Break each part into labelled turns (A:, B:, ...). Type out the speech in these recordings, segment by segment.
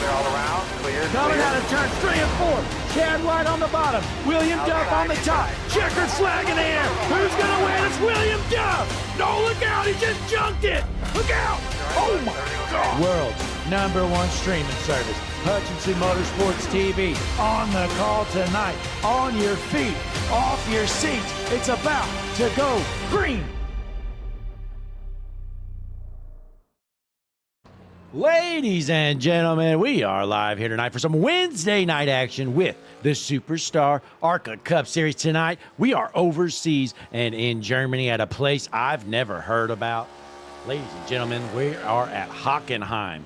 A: all around. Clear.
B: Coming out of turn 3 and 4. Chad White on the bottom. William Duff on the top. Checkered flag in the air. Who's going to win? It's William Duff. No, look out. He just junked it. Look out. Oh, my God. World's #1 streaming service. Hutchinson Motorsports TV. On the call tonight. On your feet. Off your seats. It's about to go green. Ladies and gentlemen, we are live here tonight for some Wednesday night action with the Superstar ARCA Cup Series. Tonight, we are overseas and in Germany at a place I've never heard about. Ladies and gentlemen, we are at Hockenheim.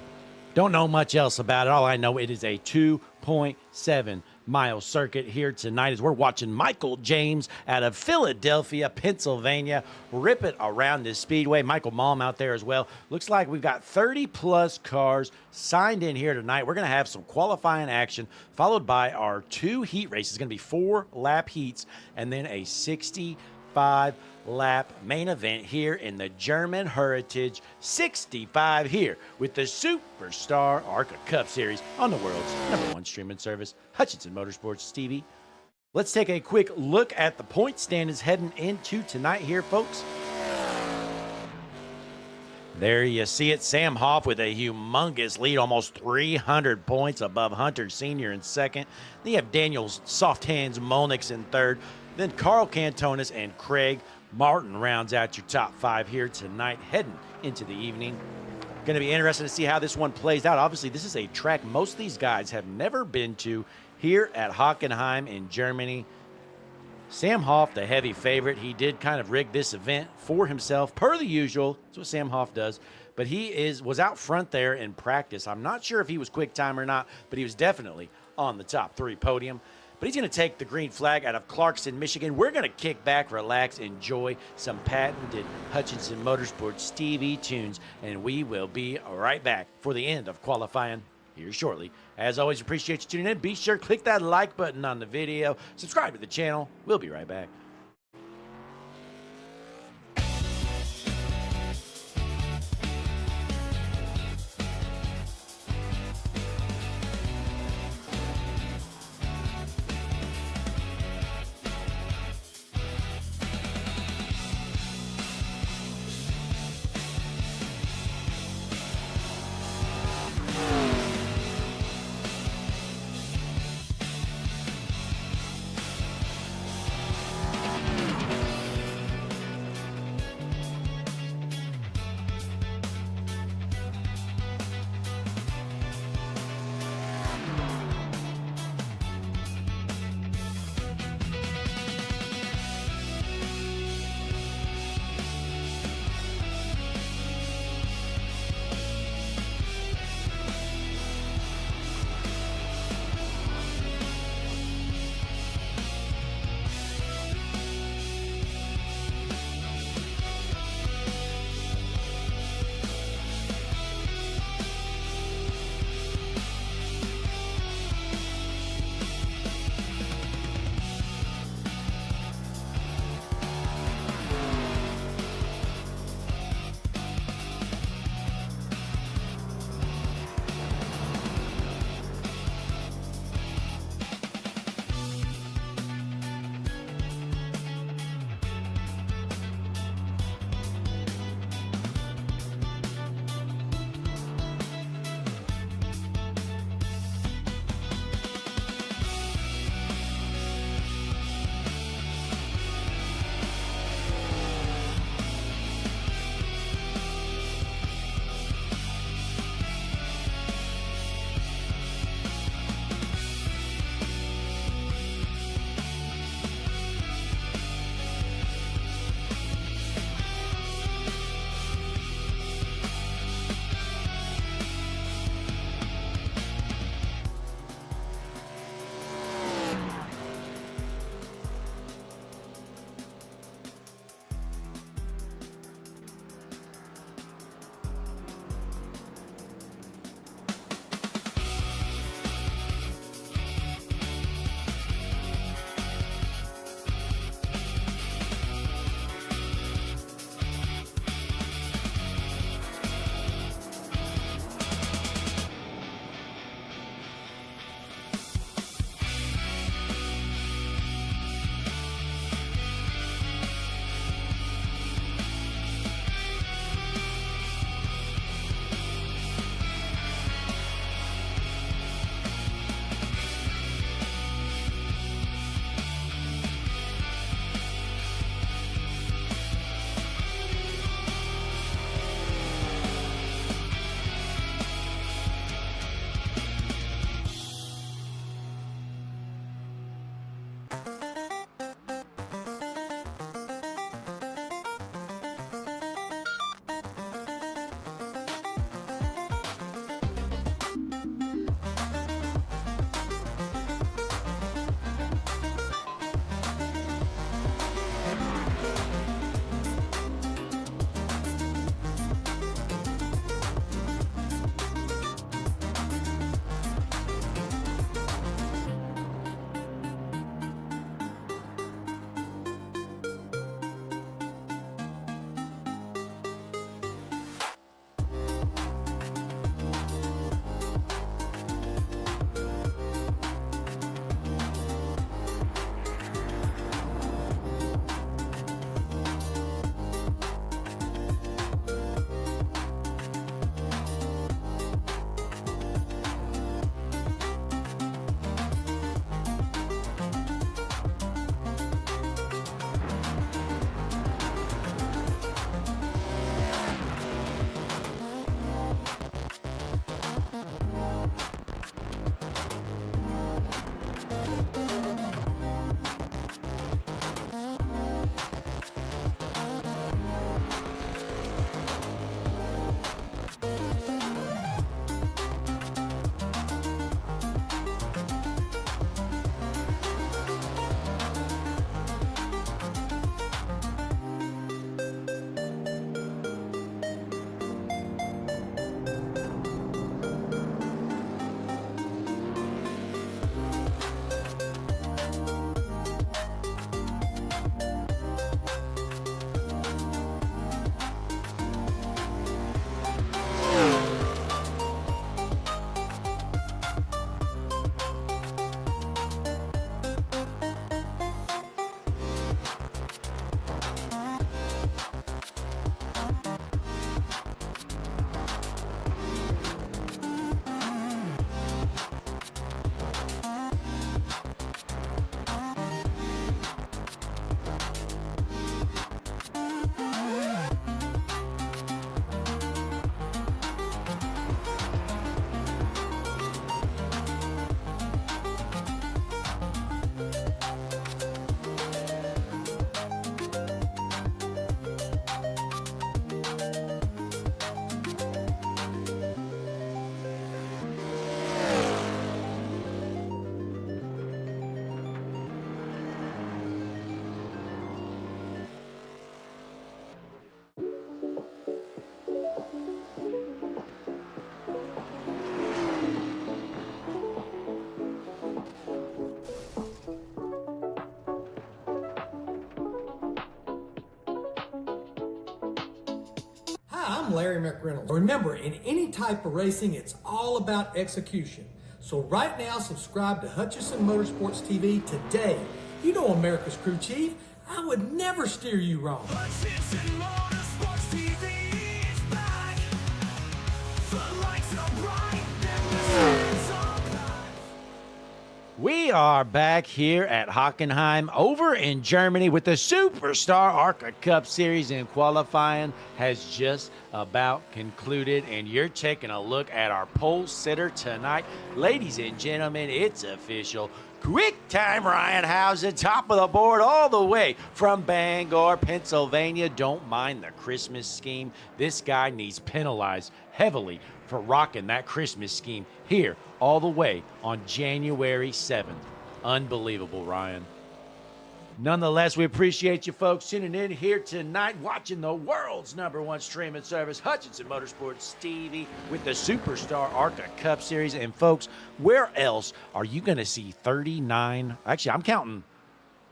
B: Don't know much else about it. All I know, it is a 2.7-mile circuit here tonight as we're watching Michael James out of Philadelphia, Pennsylvania, rip it around this speedway. Michael Malm out there as well. Looks like we've got 30-plus cars signed in here tonight. We're going to have some qualifying action, followed by our 2 heat races. It's going to be 4-lap heats and then a 65-lap main event here in the German Heritage 65 here with the Superstar ARCA Cup Series on the world's #1 streaming service, Hutchinson Motorsports TV. Let's take a quick look at the point standings heading into tonight here, folks. There you see it. Sam Hoff with a humongous lead, almost 300 points above Hunter Sr. in second. Then you have Daniel Soft Hands Molnix in third. Then Carl Cantonis and Craig Martin rounds out your top 5 here tonight, heading into the evening. Going to be interesting to see how this one plays out. Obviously, this is a track most of these guys have never been to here at Hockenheim in Germany. Sam Hoff, the heavy favorite, he did kind of rig this event for himself, per the usual. That's what Sam Hoff does. But he was out front there in practice. I'm not sure if he was quick time or not, but he was definitely on the top 3 podium. But he's going to take the green flag out of Clarkson, Michigan. We're going to kick back, relax, enjoy some patented Hutchinson Motorsports TV tunes, and we will be right back for the end of qualifying here shortly. As always, appreciate you tuning in. Be sure to click that like button on the video. Subscribe to the channel. We'll be right back.
A: I'm Larry McReynolds. Remember, in any type of racing, it's all about execution. So right now, subscribe to Hutchinson Motorsports TV today. You know America's crew chief. I would never steer you wrong.
C: Hutchinson Motorsports TV is back. The lights are bright and the stars are bright.
B: We are back here at Hockenheim over in Germany with the Superstar ARCA Cup Series, and qualifying has just about concluded, and you're taking a look at our pole sitter tonight. Ladies and gentlemen, it's official. Quick time Ryan Housen, top of the board all the way from Bangor, Pennsylvania. Don't mind the Christmas scheme. This guy needs penalized heavily for rocking that Christmas scheme here all the way on January 7th. Unbelievable, Ryan. Nonetheless, we appreciate you folks tuning in here tonight, watching the world's #1 streaming service, Hutchinson Motorsports TV, with the Superstar ARCA Cup Series. And folks, where else are you going to see 39? Actually,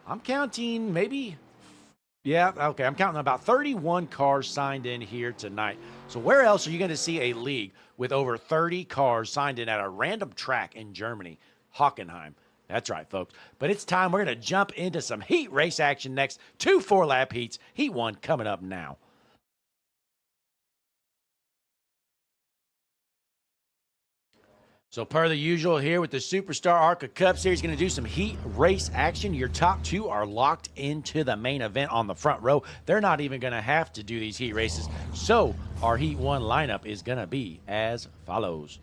B: I'm counting maybe. Yeah, okay, I'm counting about 31 cars signed in here tonight. So where else are you going to see a league with over 30 cars signed in at a random track in Germany? Hockenheim. That's right, folks. But it's time. We're going to jump into some heat race action next. 2 4-lap heats. Heat 1 coming up now. So per the usual here with the Superstar ARCA Cup Series, going to do some heat race action. Your top 2 are locked into the main event on the front row. They're not even going to have to do these heat races. So our Heat 1 lineup is going to be as follows.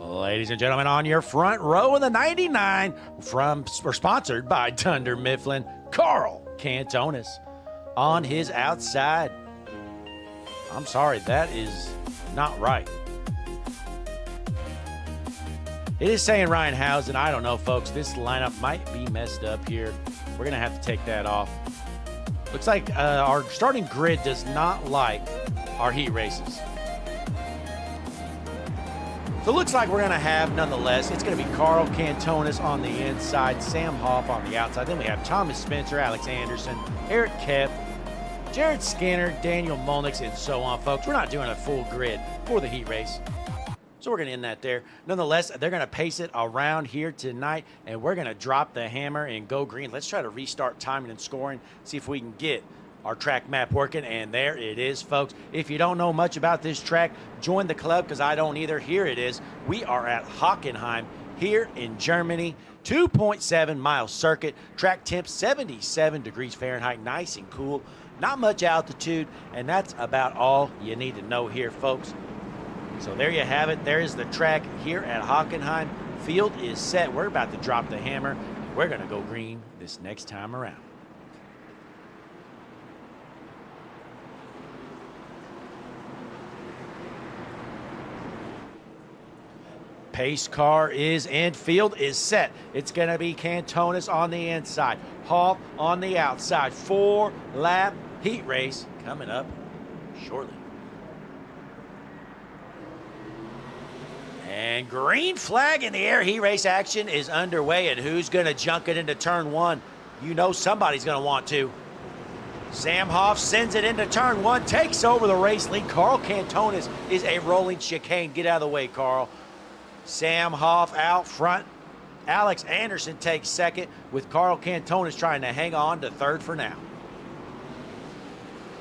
B: Ladies and gentlemen, on your front row in the 99, sponsored by Dunder Mifflin, Carl Cantonis. On his outside, I'm sorry, that is not right. It is saying Ryan Housen. I don't know, folks. This lineup might be messed up here. We're going to have to take that off. Looks like our starting grid does not like our heat races. So it looks like we're going to have, nonetheless, it's going to be Carl Cantonis on the inside, Sam Hoff on the outside. Then we have Thomas Spencer, Alex Anderson, Eric Kepp, Jared Skinner, Daniel Molnix, and so on, folks. We're not doing a full grid for the heat race. So we're going to end that there. Nonetheless, they're going to pace it around here tonight, and we're going to drop the hammer and go green. Let's try to restart timing and scoring, see if we can get our track map working, and there it is, folks. If you don't know much about this track, join the club, because I don't either. Here it is. We are at Hockenheim here in Germany. 2.7 mile circuit. Track temp 77 degrees Fahrenheit. Nice and cool. Not much altitude, and that's about all you need to know here, folks. So there you have it. There is the track here at Hockenheim. Field is set. We're about to drop the hammer. We're going to go green this next time around. Pace car is in, field is set. It's going to be Cantonis on the inside, Hoff on the outside. 4-lap heat race coming up shortly. And green flag in the air. Heat race action is underway, and who's going to junk it into turn 1? You know somebody's going to want to. Sam Hoff sends it into turn 1, takes over the race lead. Carl Cantonis is a rolling chicane. Get out of the way, Carl. Sam Hoff out front. Alex Anderson takes second, with Carl Cantonis trying to hang on to third for now.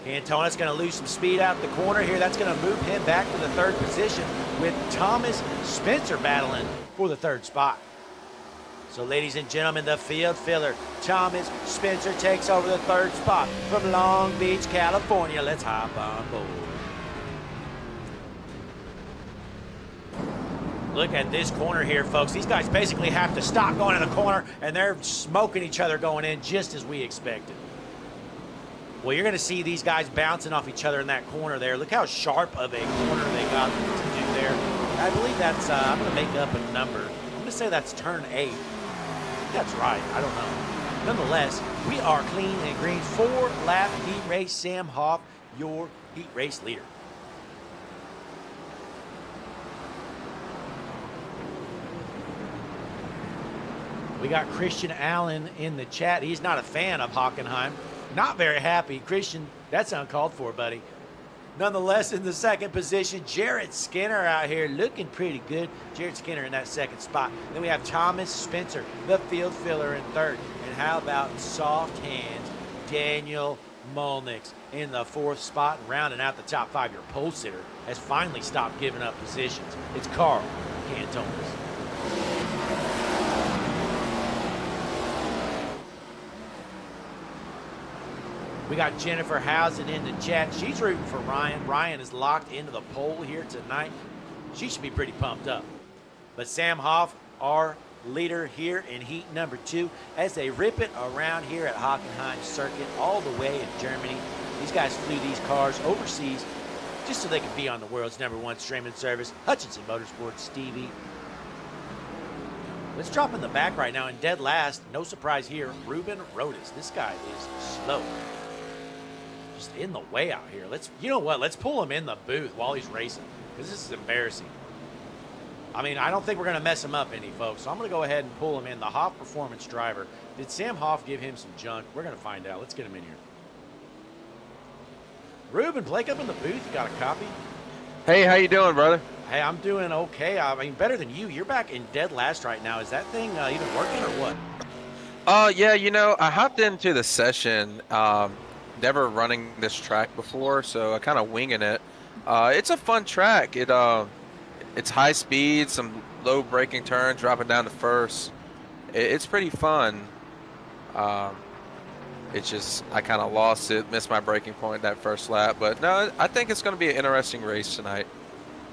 B: Cantonis going to lose some speed out the corner here. That's going to move him back to the third position, with Thomas Spencer battling for the third spot. So, ladies and gentlemen, the field filler, Thomas Spencer, takes over the third spot from Long Beach, California. Let's hop on board. Look at this corner here, folks. These guys basically have to stop going in the corner, and they're smoking each other going in, just as we expected. Well, you're going to see these guys bouncing off each other in that corner there. Look how sharp of a corner they got to do there. I believe that's, I'm going to make up a number. I'm going to say that's turn 8. That's right. I don't know. Nonetheless, we are clean and green. 4-lap heat race. Sam Hoff, your heat race leader. We got Christian Allen in the chat. He's not a fan of Hockenheim. Not very happy. Christian, that's uncalled for, buddy. Nonetheless, in the second position, Jared Skinner out here looking pretty good. Jared Skinner in that second spot. Then we have Thomas Spencer, the field filler, in third. And how about soft hands, Daniel Molnix in the fourth spot. And rounding out the top five, your pole sitter has finally stopped giving up positions. It's Carl Cantonis. We got Jennifer Housen in the chat. She's rooting for Ryan. Ryan is locked into the pole here tonight. She should be pretty pumped up. But Sam Hoff, our leader here in heat number 2, as they rip it around here at Hockenheim Circuit all the way in Germany. These guys flew these cars overseas just so they could be on the world's #1 streaming service, Hutchinson Motorsports TV. Let's drop in the back right now, and dead last, no surprise here, Ruben Rodas. This guy is slow. Just in the way out here. You know what? Let's pull him in the booth while he's racing, because this is embarrassing. I mean, I don't think we're going to mess him up any, folks. So I'm going to go ahead and pull him in. The Hoff Performance driver. Did Sam Hoff give him some junk? We're going to find out. Let's get him in here. Ruben, Blake up in the booth. You got a copy?
D: Hey, how you doing, brother?
B: Hey, I'm doing okay. I mean, better than you. You're back in dead last right now. Is that thing even working or what?
D: Yeah, you know, I hopped into the session, never running this track before, so I kind of winging it. It's a fun track. It's high speed, some low braking turns, dropping down to first. It's pretty fun. It's just I kind of lost it, missed my braking point that first lap, but no, I think it's going to be an interesting race tonight.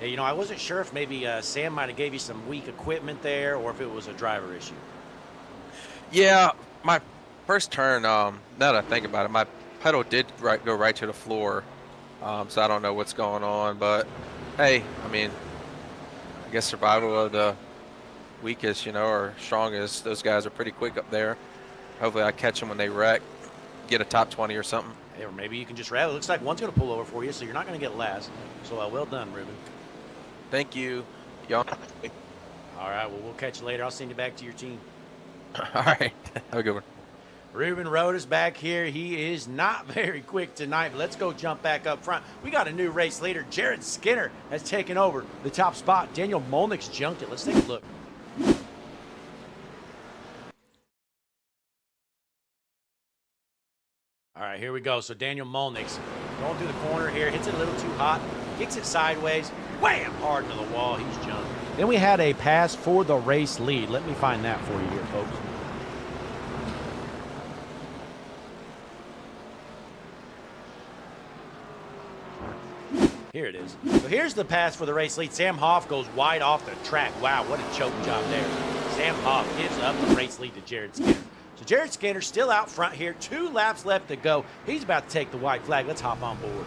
B: Yeah, you know, I wasn't sure if maybe Sam might have gave you some weak equipment there, or if it was a driver issue.
D: Yeah, my first turn, now that I think about it, my pedal did go right to the floor, so I don't know what's going on, but hey, I mean, I guess survival of the weakest, you know, or strongest. Those guys are pretty quick up there. Hopefully I catch them when they wreck, get a top 20 or something.
B: Hey, or maybe you can just rattle. It looks like one's going to pull over for you, so you're not going to get last. So well done, Ruben.
D: Thank you, y'all.
B: All right, well, we'll catch you later. I'll send you back to your team.
D: All right, have a good one.
B: Ruben Rodas back here. He is not very quick tonight, but let's go jump back up front. We got a new race leader. Jared Skinner has taken over the top spot. Daniel Molnix junked it. Let's take a look. All right, here we go. So Daniel Molnix going through the corner here, hits it a little too hot, kicks it sideways, wham, hard into the wall. He's junked. Then we had a pass for the race lead. Let me find that for you here, folks. Here it is. So here's the pass for the race lead. Sam Hoff goes wide off the track. Wow, what a choke job there. Sam Hoff gives up the race lead to Jared Skinner. So Jared Skinner still out front here. 2 laps left to go. He's about to take the white flag. Let's hop on board.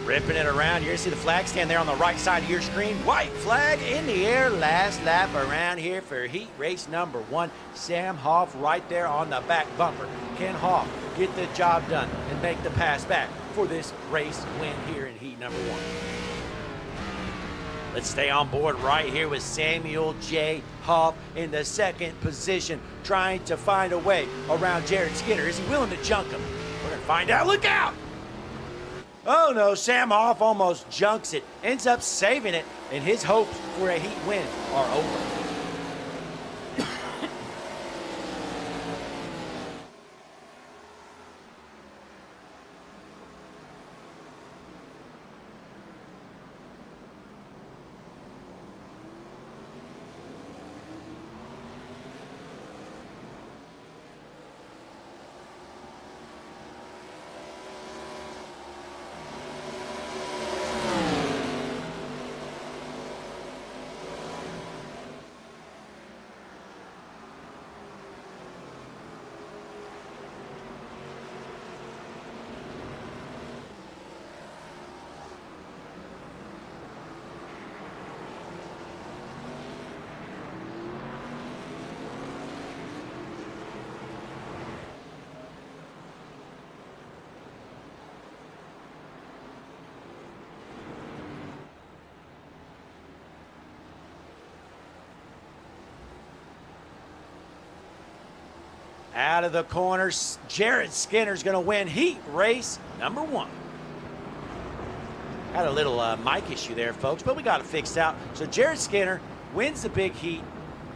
B: Ripping it around. You see the flag stand there on the right side of your screen. White flag in the air. Last lap around here for heat race number 1. Sam Hoff right there on the back bumper. Can Hoff get the job done and make the pass back for this race win here in heat number 1? Let's stay on board right here with Samuel J. Hoff in the second position, trying to find a way around Jared Skinner. Is he willing to junk him? We're going to find out. Look out! Oh no, Sam Hoff almost junks it, ends up saving it, and his hopes for a heat win are over. Out of the corner, Jared Skinner's going to win heat race number 1. Had a little mic issue there, folks, but we got it fixed out. So Jared Skinner wins the big heat.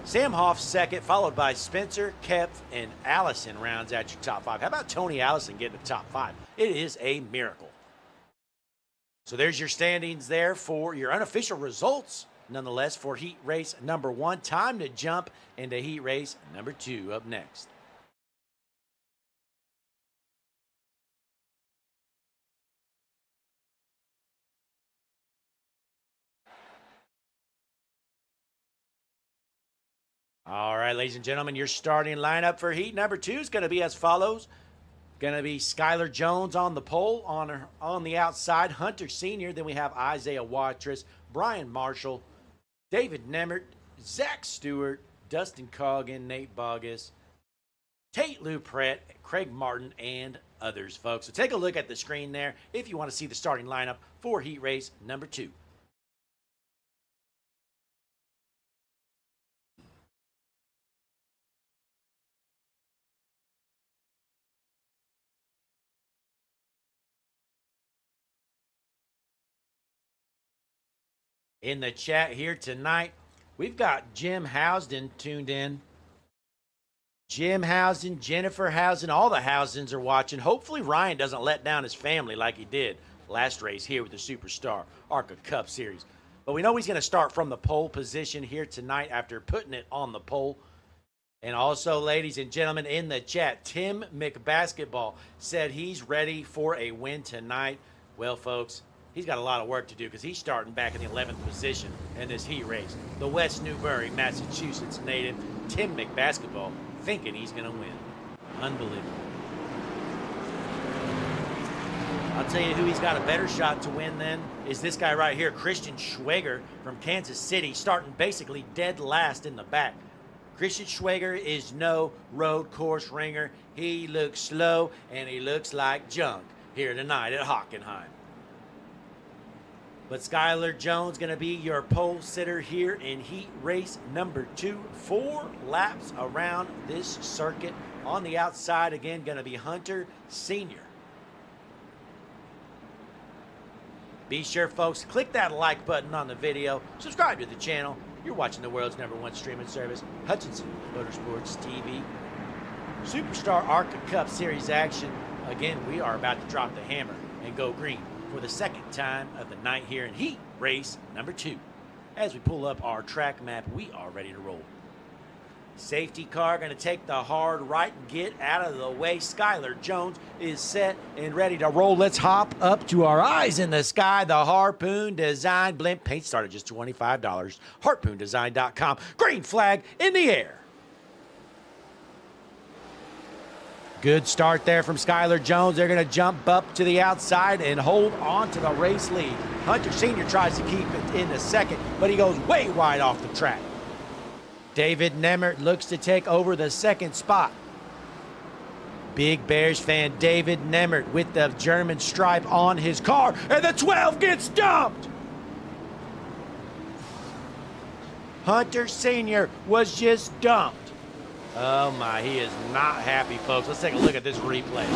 B: Sam Hoff second, followed by Spencer, Kepf, and Allison rounds out your top 5. How about Tony Allison getting the top 5? It is a miracle. So there's your standings there for your unofficial results, nonetheless, for heat race number 1. Time to jump into heat race number 2 up next. All right, ladies and gentlemen, your starting lineup for heat number 2 is going to be as follows. Going to be Skylar Jones on the pole, on the outside, Hunter Sr. Then we have Isaiah Watrous, Brian Marshall, David Nemert, Zach Stewart, Dustin Coggin, Nate Bogus, Tate Luprette, Craig Martin, and others, folks. So take a look at the screen there if you want to see the starting lineup for heat race number 2. In the chat here tonight, we've got Jim Housden tuned in. Jim Housden, Jennifer Housden, all the Housdens are watching. Hopefully Ryan doesn't let down his family like he did last race here with the Superstar ARCA Cup Series. But we know he's going to start from the pole position here tonight after putting it on the pole. And also, ladies and gentlemen, in the chat, Tim McBasketball said he's ready for a win tonight. Well, folks, he's got a lot of work to do because he's starting back in the 11th position in this heat race. The West Newbury, Massachusetts native, Tim McBasketball, thinking he's going to win. Unbelievable. I'll tell you who he's got a better shot to win then is this guy right here, Christian Schwager from Kansas City, starting basically dead last in the back. Christian Schwager is no road course ringer. He looks slow and he looks like junk here tonight at Hockenheim. But Skylar Jones going to be your pole sitter here in heat race number 2. 4 laps around this circuit. On the outside, again, going to be Hunter Sr. Be sure, folks, click that like button on the video. Subscribe to the channel. You're watching the world's #1 streaming service, Hutchinson Motorsports TV. Superstar ARCA Cup Series action. Again, we are about to drop the hammer and go green for the second time of the night here in heat race number 2. As we pull up our track map, we are ready to roll. Safety car going to take the hard right and get out of the way. Skylar Jones is set and ready to roll. Let's hop up to our eyes in the sky. The Harpoon Design blimp paint started just $25. HarpoonDesign.com. Green flag in the air. Good start there from Skylar Jones. They're going to jump up to the outside and hold on to the race lead. Hunter Sr. tries to keep it in the second, but he goes way wide off the track. David Nemert looks to take over the second spot. Big Bears fan David Nemert with the German stripe on his car, and the 12 gets dumped. Hunter Sr. was just dumped. Oh my, he is not happy, folks. Let's take a look at this replay.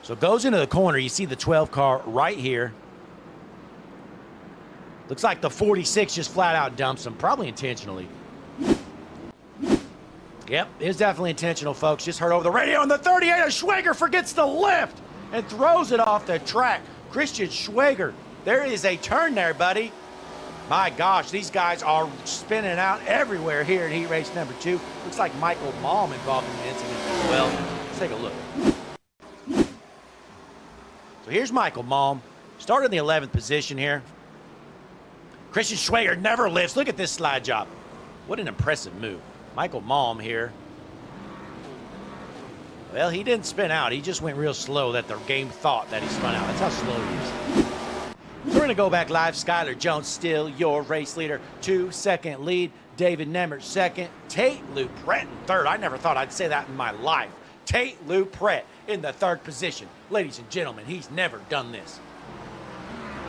B: So goes into the corner. You see the 12 car right here. Looks like the 46 just flat out dumps him, probably intentionally. Yep, it's definitely intentional, folks. Just heard over the radio, and the 38 of Schwager forgets to lift and throws it off the track. Christian Schwager, there is a turn there, buddy. My gosh, these guys are spinning out everywhere here in heat race number 2. Looks like Michael Malm involved in the incident as well. Let's take a look. So here's Michael Malm. Started in the 11th position here. Christian Schwager never lifts. Look at this slide job. What an impressive move. Michael Malm here. Well, he didn't spin out. He just went real slow that the game thought that he spun out. That's how slow he is. We're going to go back live. Skylar Jones still your race leader. 2-second lead. David Nemert second. Tate Luprette in third. I never thought I'd say that in my life. Tate Luprette in the 3rd position. Ladies and gentlemen, he's never done this.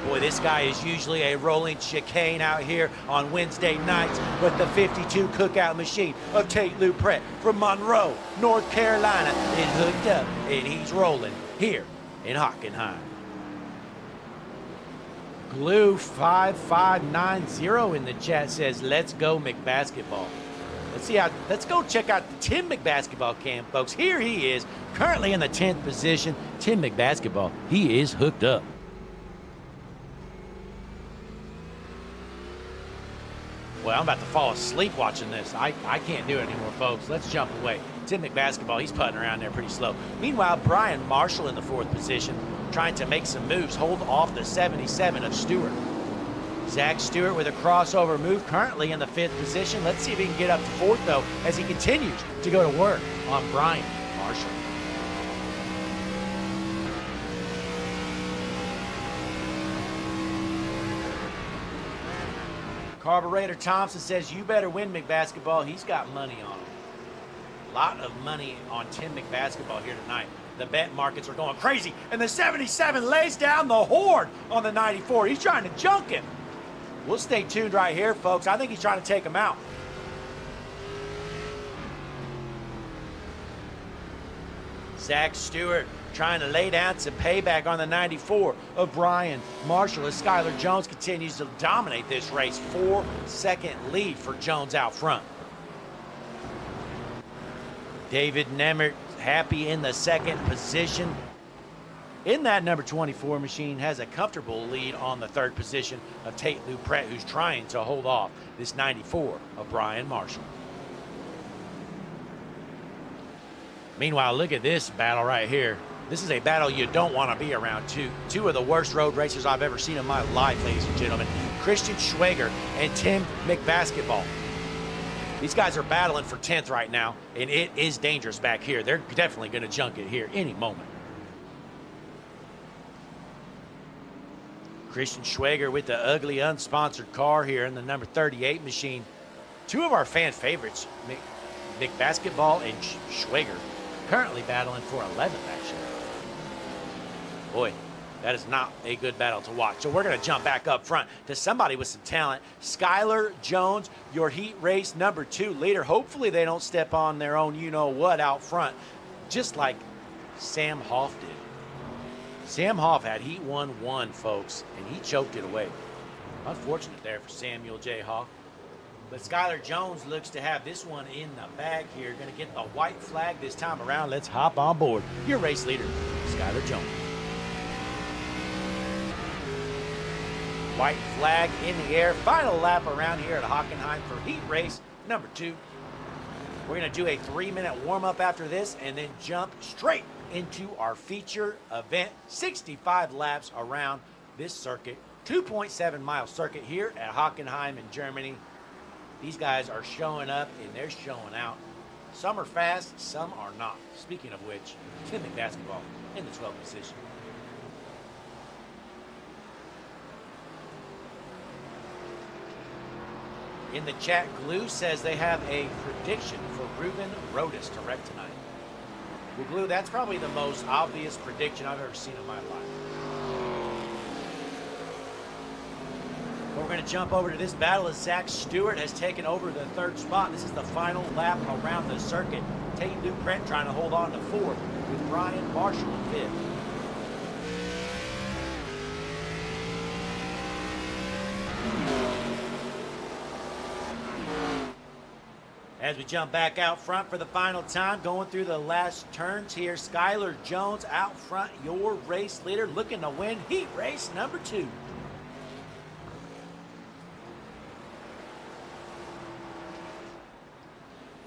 B: Boy, this guy is usually a rolling chicane out here on Wednesday nights, but the 52 cookout machine of Tate Luprette from Monroe, North Carolina is hooked up, and he's rolling here in Hockenheim. Glue5590 in the chat says, let's go McBasketball. Let's go check out the Tim McBasketball cam, folks. Here he is, currently in the 10th position. Tim McBasketball, he is hooked up. Well, I'm about to fall asleep watching this. I can't do it anymore, folks. Let's jump away. Tim McBasketball, he's putting around there pretty slow. Meanwhile, Brian Marshall in the 4th position, trying to make some moves, hold off the 77 of Stewart. Zach Stewart with a crossover move, currently in the 5th position. Let's see if he can get up to 4th, though, as he continues to go to work on Brian Marshall. Carburetor Thompson says, you better win McBasketball. He's got money on him. A lot of money on Tim McBasketball here tonight. The bet markets are going crazy, and the 77 lays down the horn on the 94. He's trying to junk him. We'll stay tuned right here, folks. I think he's trying to take him out. Zach Stewart trying to lay down some payback on the 94 of Brian Marshall as Skylar Jones continues to dominate this race. 4-second lead for Jones out front. David Nemert happy in the 2nd position. In that number 24 machine has a comfortable lead on the 3rd position of Tate Luprette, who's trying to hold off this 94 of Brian Marshall. Meanwhile, look at this battle right here. This is a battle you don't want to be around. Two of the worst road racers I've ever seen in my life, ladies and gentlemen. Christian Schwager and Tim McBasketball. These guys are battling for 10th right now, and it is dangerous back here. They're definitely going to junk it here any moment. Christian Schwager with the ugly unsponsored car here in the number 38 machine. Two of our fan favorites, McBasketball and Schwager, currently battling for 11th, actually. Boy, that is not a good battle to watch. So we're going to jump back up front to somebody with some talent. Skylar Jones, your heat race number 2 leader. Hopefully they don't step on their own you-know-what out front, just like Sam Hoff did. Sam Hoff had heat 1-1, folks, and he choked it away. Unfortunate there for Samuel J. Hoff. But Skylar Jones looks to have this one in the bag here. Going to get the white flag this time around. Let's hop on board. Your race leader, Skylar Jones. White flag in the air. Final lap around here at Hockenheim for heat race number 2. We're going to do a 3-minute warm-up after this and then jump straight into our feature event. 65 laps around this circuit. 2.7-mile circuit here at Hockenheim in Germany. These guys are showing up and they're showing out. Some are fast, some are not. Speaking of which, Tim McBasketball in the 12th position. In the chat, Glue says they have a prediction for Ruben Rodas to wreck tonight. Well, Glue, that's probably the most obvious prediction I've ever seen in my life. We're going to jump over to this battle as Zach Stewart has taken over the 3rd spot. This is the final lap around the circuit. Tate Luprette trying to hold on to 4th with Brian Marshall in 5th. As we jump back out front for the final time, going through the last turns here, Skylar Jones out front, your race leader, looking to win heat race number 2.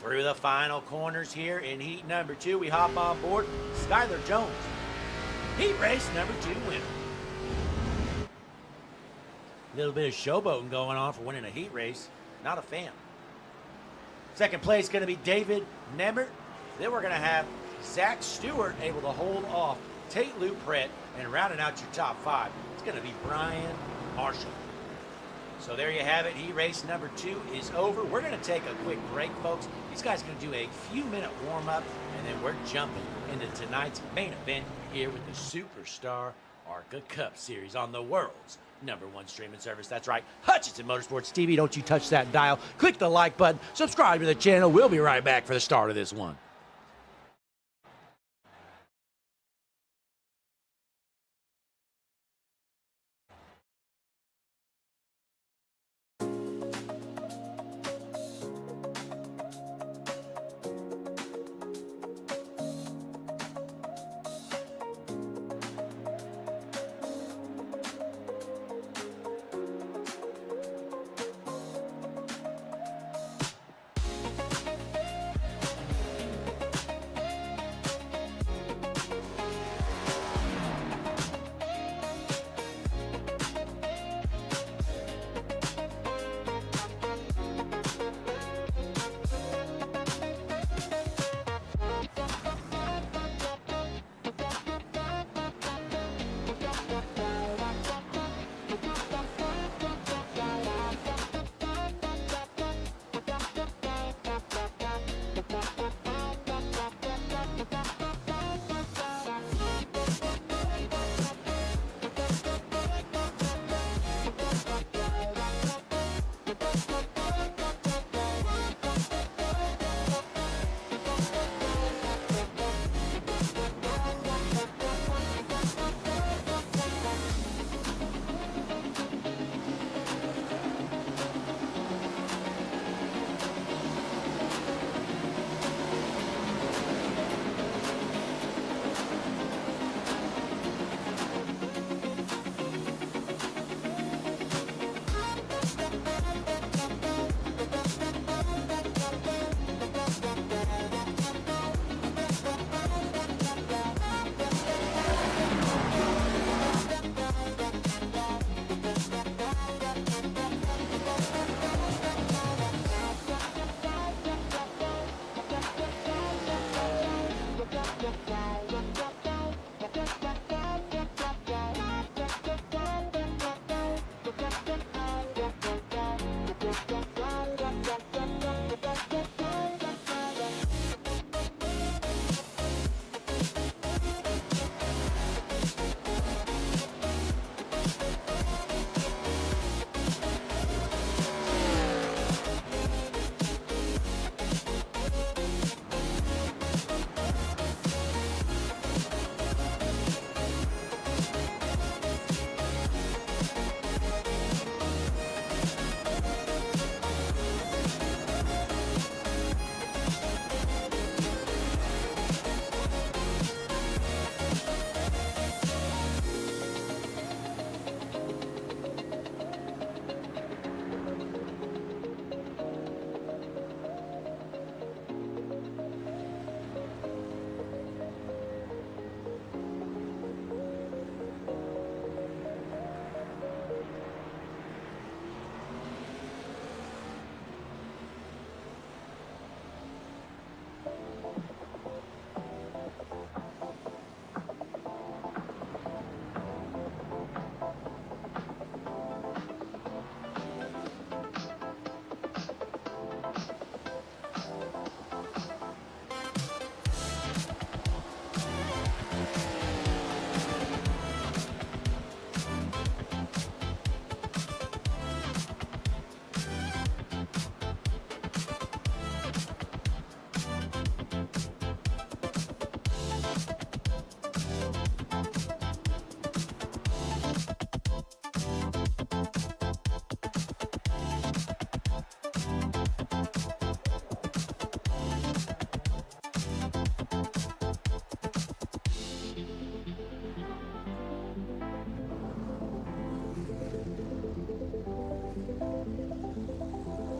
B: Through the final corners here in heat number 2, we hop on board Skylar Jones, heat race number 2 winner. A little bit of showboating going on for winning a heat race. Not a fan. Second place going to be David Nemert. Then we're going to have Zach Stewart able to hold off Tate Luprette, and rounding out your top 5, it's going to be Brian Marshall. So there you have it. Heat race number 2 is over. We're going to take a quick break, folks. These guys are going to do a few-minute warm-up, and then we're jumping into tonight's main event here with the Superstar ARCA Cup Series on the world's #1 streaming service. That's right, Hutchinson Motorsports TV. Don't you touch that dial. Click the like button. Subscribe to the channel. We'll be right back for the start of this one.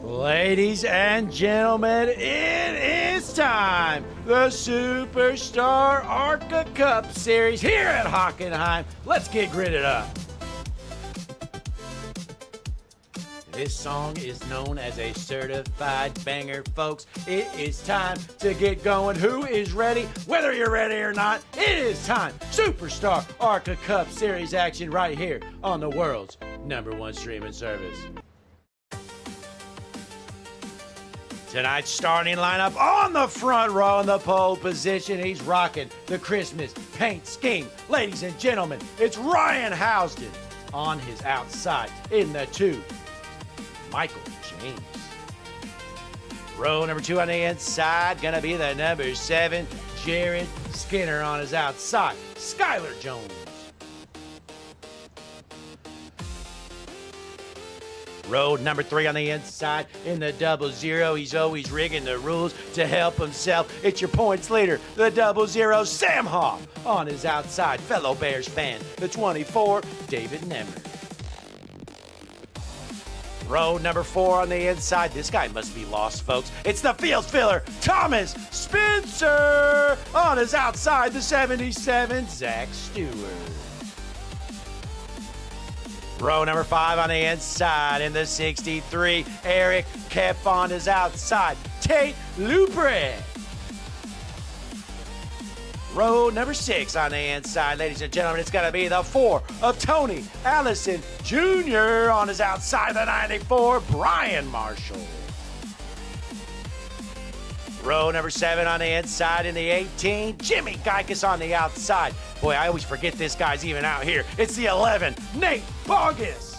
B: Ladies and gentlemen, it is time. The Superstar ARCA Cup Series here at Hockenheim. Let's get gridded up. This song is known as a certified banger, folks. It is time to get going. Who is ready? Whether you're ready or not, it is time. Superstar ARCA Cup Series action right here on the world's #1 streaming service. Tonight's starting lineup on the front row in the pole position. He's rocking the Christmas paint scheme. Ladies and gentlemen, it's Ryan Housden. on his outside. In the 2, Michael James. Row number 2 on the inside, gonna be the number 7, Jared Skinner on his outside. Skylar Jones. Row number 3 on the inside in the 00. He's always rigging the rules to help himself. It's your points leader, the 00, Sam Hoff on his outside. Fellow Bears fan, the 24, David Nemmer. Row number 4 on the inside. This guy must be lost, folks. It's the field filler, Thomas Spencer on his outside, the 77, Zach Stewart. Row number 5 on the inside in the 63, Eric Kepf on his outside, Tate Lubre. Row number 6 on the inside, ladies and gentlemen, it's going to be the 4 of Tony Allison Jr. on his outside, the 94, Brian Marshall. Row number 7 on the inside in the 18, Jimmy Geikus on the outside. Boy, I always forget this guy's even out here. It's the 11, Nate Bogus.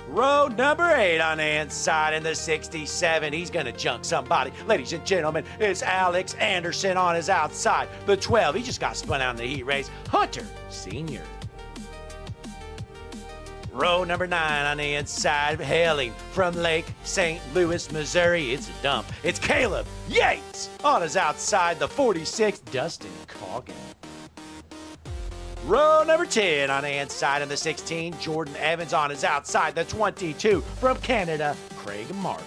B: Row number 8 on the inside in the 67. He's going to junk somebody. Ladies and gentlemen, it's Alex Anderson on his outside. The 12, he just got spun out in the heat race, Hunter Sr. Row number 9 on the inside, hailing from Lake St. Louis, Missouri. It's a dump. It's Caleb Yates on his outside, the 46, Dustin Coggin. Row number 10 on the inside in the 16, Jordan Evans on his outside, the 22, from Canada, Craig Martin.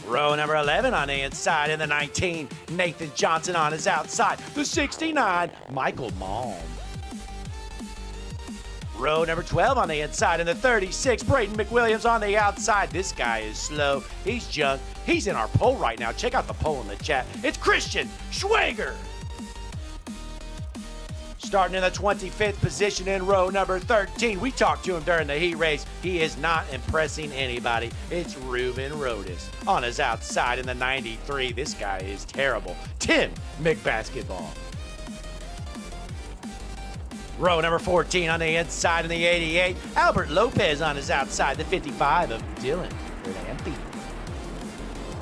B: Row number 11 on the inside in the 19, Nathan Johnson on his outside, the 69, Michael Malm. Row number 12 on the inside in the 36, Braden McWilliams on the outside. This guy is slow. He's junk. He's in our poll right now. Check out the poll in the chat. It's Christian Schwager. Starting in the 25th position in row number 13. We talked to him during the heat race. He is not impressing anybody. It's Ruben Rodis on his outside in the 93. This guy is terrible. Tim McBasketball. Row number 14 on the inside in the 88, Albert Lopez on his outside, the 55 of Dylan Lampy.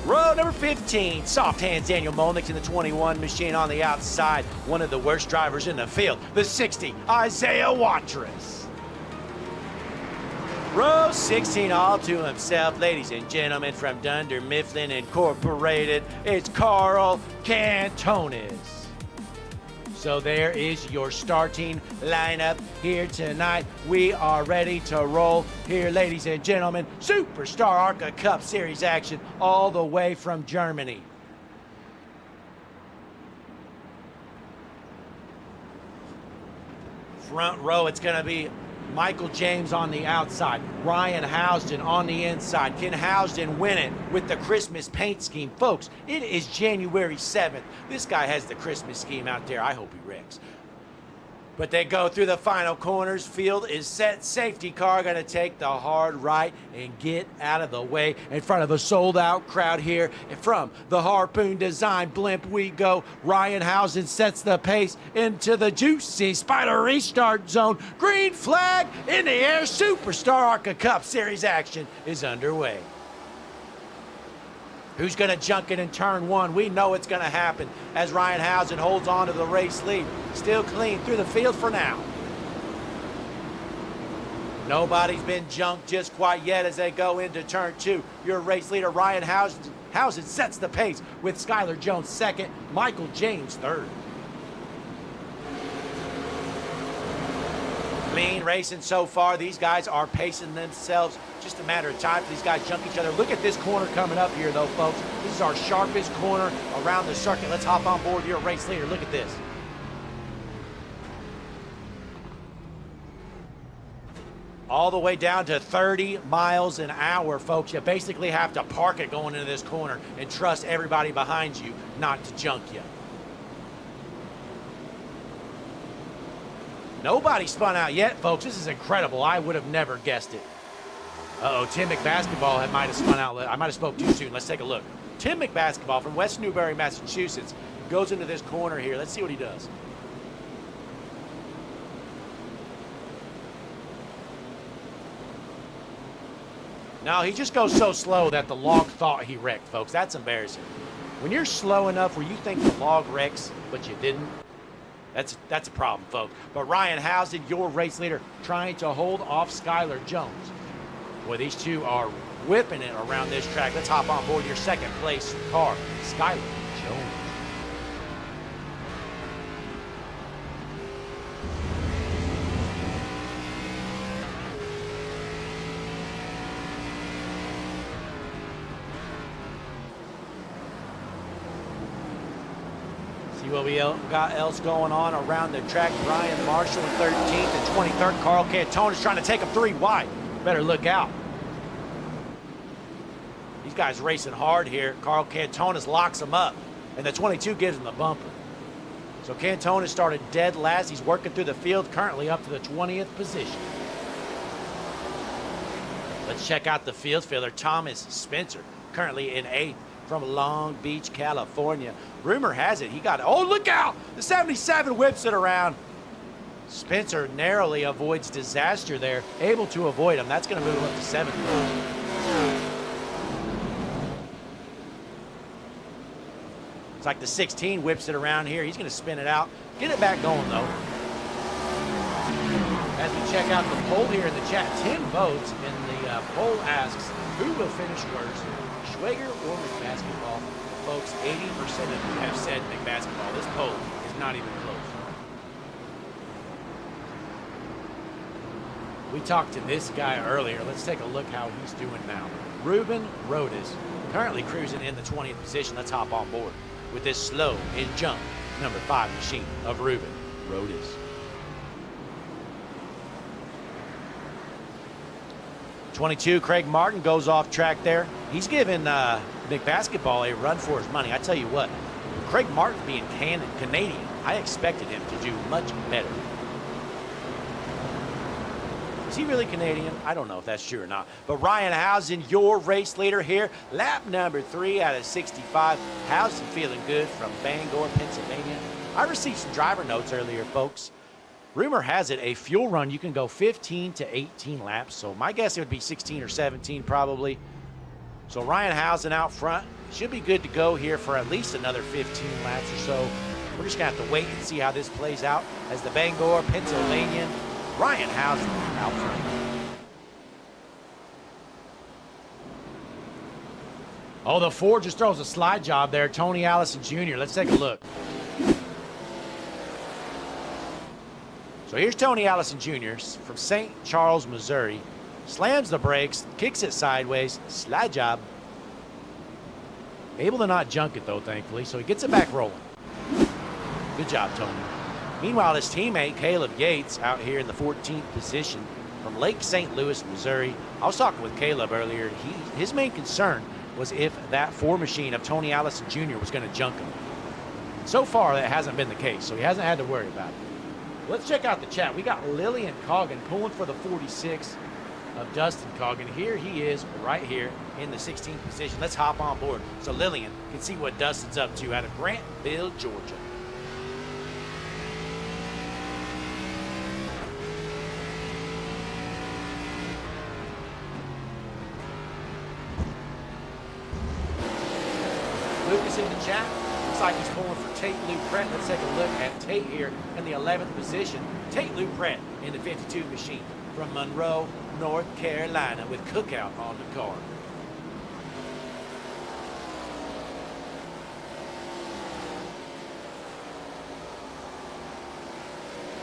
B: Row number 15, soft hands Daniel Molnick in the 21 machine on the outside, one of the worst drivers in the field, the 60, Isaiah Watrous. Row 16 all to himself, ladies and gentlemen, from Dunder Mifflin Incorporated, it's Carl Cantonis. So there is your starting lineup here tonight. We are ready to roll here, ladies and gentlemen. Superstar ARCA Cup Series action all the way from Germany. Front row, it's going to be Michael James on the outside, Ryan Housden on the inside. Can Housden win it with the Christmas paint scheme? Folks, it is January 7th. This guy has the Christmas scheme out there. I hope he wrecks. But they go through the final corners. Field is set. Safety car going to take the hard right and get out of the way in front of a sold-out crowd here. And from the Harpoon Design blimp we go. Ryan Housden sets the pace into the juicy Spider restart zone. Green flag in the air. Superstar ARCA Cup Series action is underway. Who's going to junk it in turn 1? We know it's going to happen as Ryan Housden holds on to the race lead. Still clean through the field for now. Nobody's been junked just quite yet as they go into turn 2. Your race leader, Ryan Housden sets the pace with Skylar Jones second, Michael James third. Clean racing so far. These guys are pacing themselves. Just a matter of time for these guys jump each other. Look at this corner coming up here, though, folks. This is our sharpest corner around the circuit. Let's hop on board your race leader. Look at this. All the way down to 30 miles an hour, folks. You basically have to park it going into this corner and trust everybody behind you not to junk you. Nobody spun out yet, folks. This is incredible. I would have never guessed it. Uh-oh, Tim McBasketball might have spun out. I might have spoke too soon. Let's take a look. Tim McBasketball from West Newbury, Massachusetts, goes into this corner here. Let's see what he does. No, he just goes so slow that the log thought he wrecked, folks. That's embarrassing. When you're slow enough where you think the log wrecks, but you didn't, that's a problem, folks. But Ryan Housen, your race leader, trying to hold off Skylar Jones. Boy, these two are whipping it around this track. Let's hop on board your second place car, Skylar Jones. See what we got else going on around the track. Brian Marshall in 13th and 23rd. Carl Cantone is trying to take him 3 wide. Better look out. These guys racing hard here. Carl Cantonis locks him up, and the 22 gives him the bumper. So Cantonis started dead last. He's working through the field, currently up to the 20th position. Let's check out the field filler. Thomas Spencer, currently in 8th from Long Beach, California. Rumor has it he got, oh, look out! The 77 whips it around. Spencer narrowly avoids disaster there, able to avoid him. That's going to move him up to 7th. It's like the 16 whips it around here. He's going to spin it out. Get it back going, though. As we check out the poll here in the chat, 10 votes, and the poll asks, who will finish worst, Schwager or McBasketball? Folks, 80% of you have said McBasketball. This poll is not even close. We talked to this guy earlier. Let's take a look how he's doing now. Ruben Rodas, currently cruising in the 20th position. Let's hop on board with this slow and jump number 5 machine of Ruben Rodas. 22, Craig Martin goes off track there. He's giving McBasketball a run for his money. I tell you what, Craig Martin being Canadian, I expected him to do much better. Is he really Canadian? I don't know if that's true or not. But Ryan Housen, your race leader here. Lap number 3 out of 65. Housen feeling good from Bangor, Pennsylvania. I received some driver notes earlier, folks. Rumor has it a fuel run, you can go 15 to 18 laps. So my guess it would be 16 or 17 probably. So Ryan Housen out front. Should be good to go here for at least another 15 laps or so. We're just going to have to wait and see how this plays out as the Bangor, Pennsylvanian Ryan Housen out front. Oh, the Ford just throws a slide job there. Tony Allison Jr. Let's take a look. So here's Tony Allison Jr. from St. Charles, Missouri. Slams the brakes, kicks it sideways, slide job. Able to not junk it though, thankfully, so he gets it back rolling. Good job, Tony. Meanwhile, his teammate, Caleb Yates, out here in the 14th position from Lake St. Louis, Missouri. I was talking with Caleb earlier. His main concern was if that Ford machine of Tony Allison Jr. was going to junk him. So far, that hasn't been the case, so he hasn't had to worry about it. Let's check out the chat. We got Lillian Coggin pulling for the 46 of Dustin Coggin. Here he is right here in the 16th position. Let's hop on board so Lillian can see what Dustin's up to out of Grantville, Georgia. Lucas in the chat. Looks like he's pulling for Tate Luprette. Let's take a look at Tate here in the 11th position. Tate Luprette in the 52 machine from Monroe, North Carolina with Cookout on the car.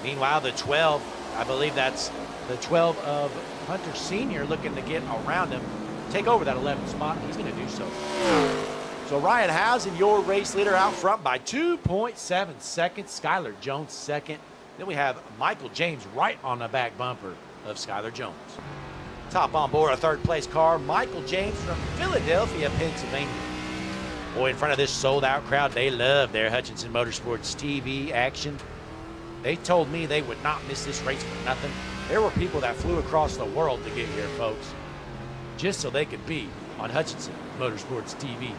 B: Meanwhile, the 12, I believe that's the 12 of Hunter Sr. looking to get around him, take over that 11th spot. He's going to do so. So Ryan Housen, your race leader, out front by 2.7 seconds. Skylar Jones second. Then we have Michael James right on the back bumper of Skylar Jones. Top on board a third place car, Michael James from Philadelphia, Pennsylvania. Boy, in front of this sold out crowd, they love their Hutchinson Motorsports TV action. They told me they would not miss this race for nothing. There were people that flew across the world to get here, folks, just so they could be on Hutchinson Motorsports TV.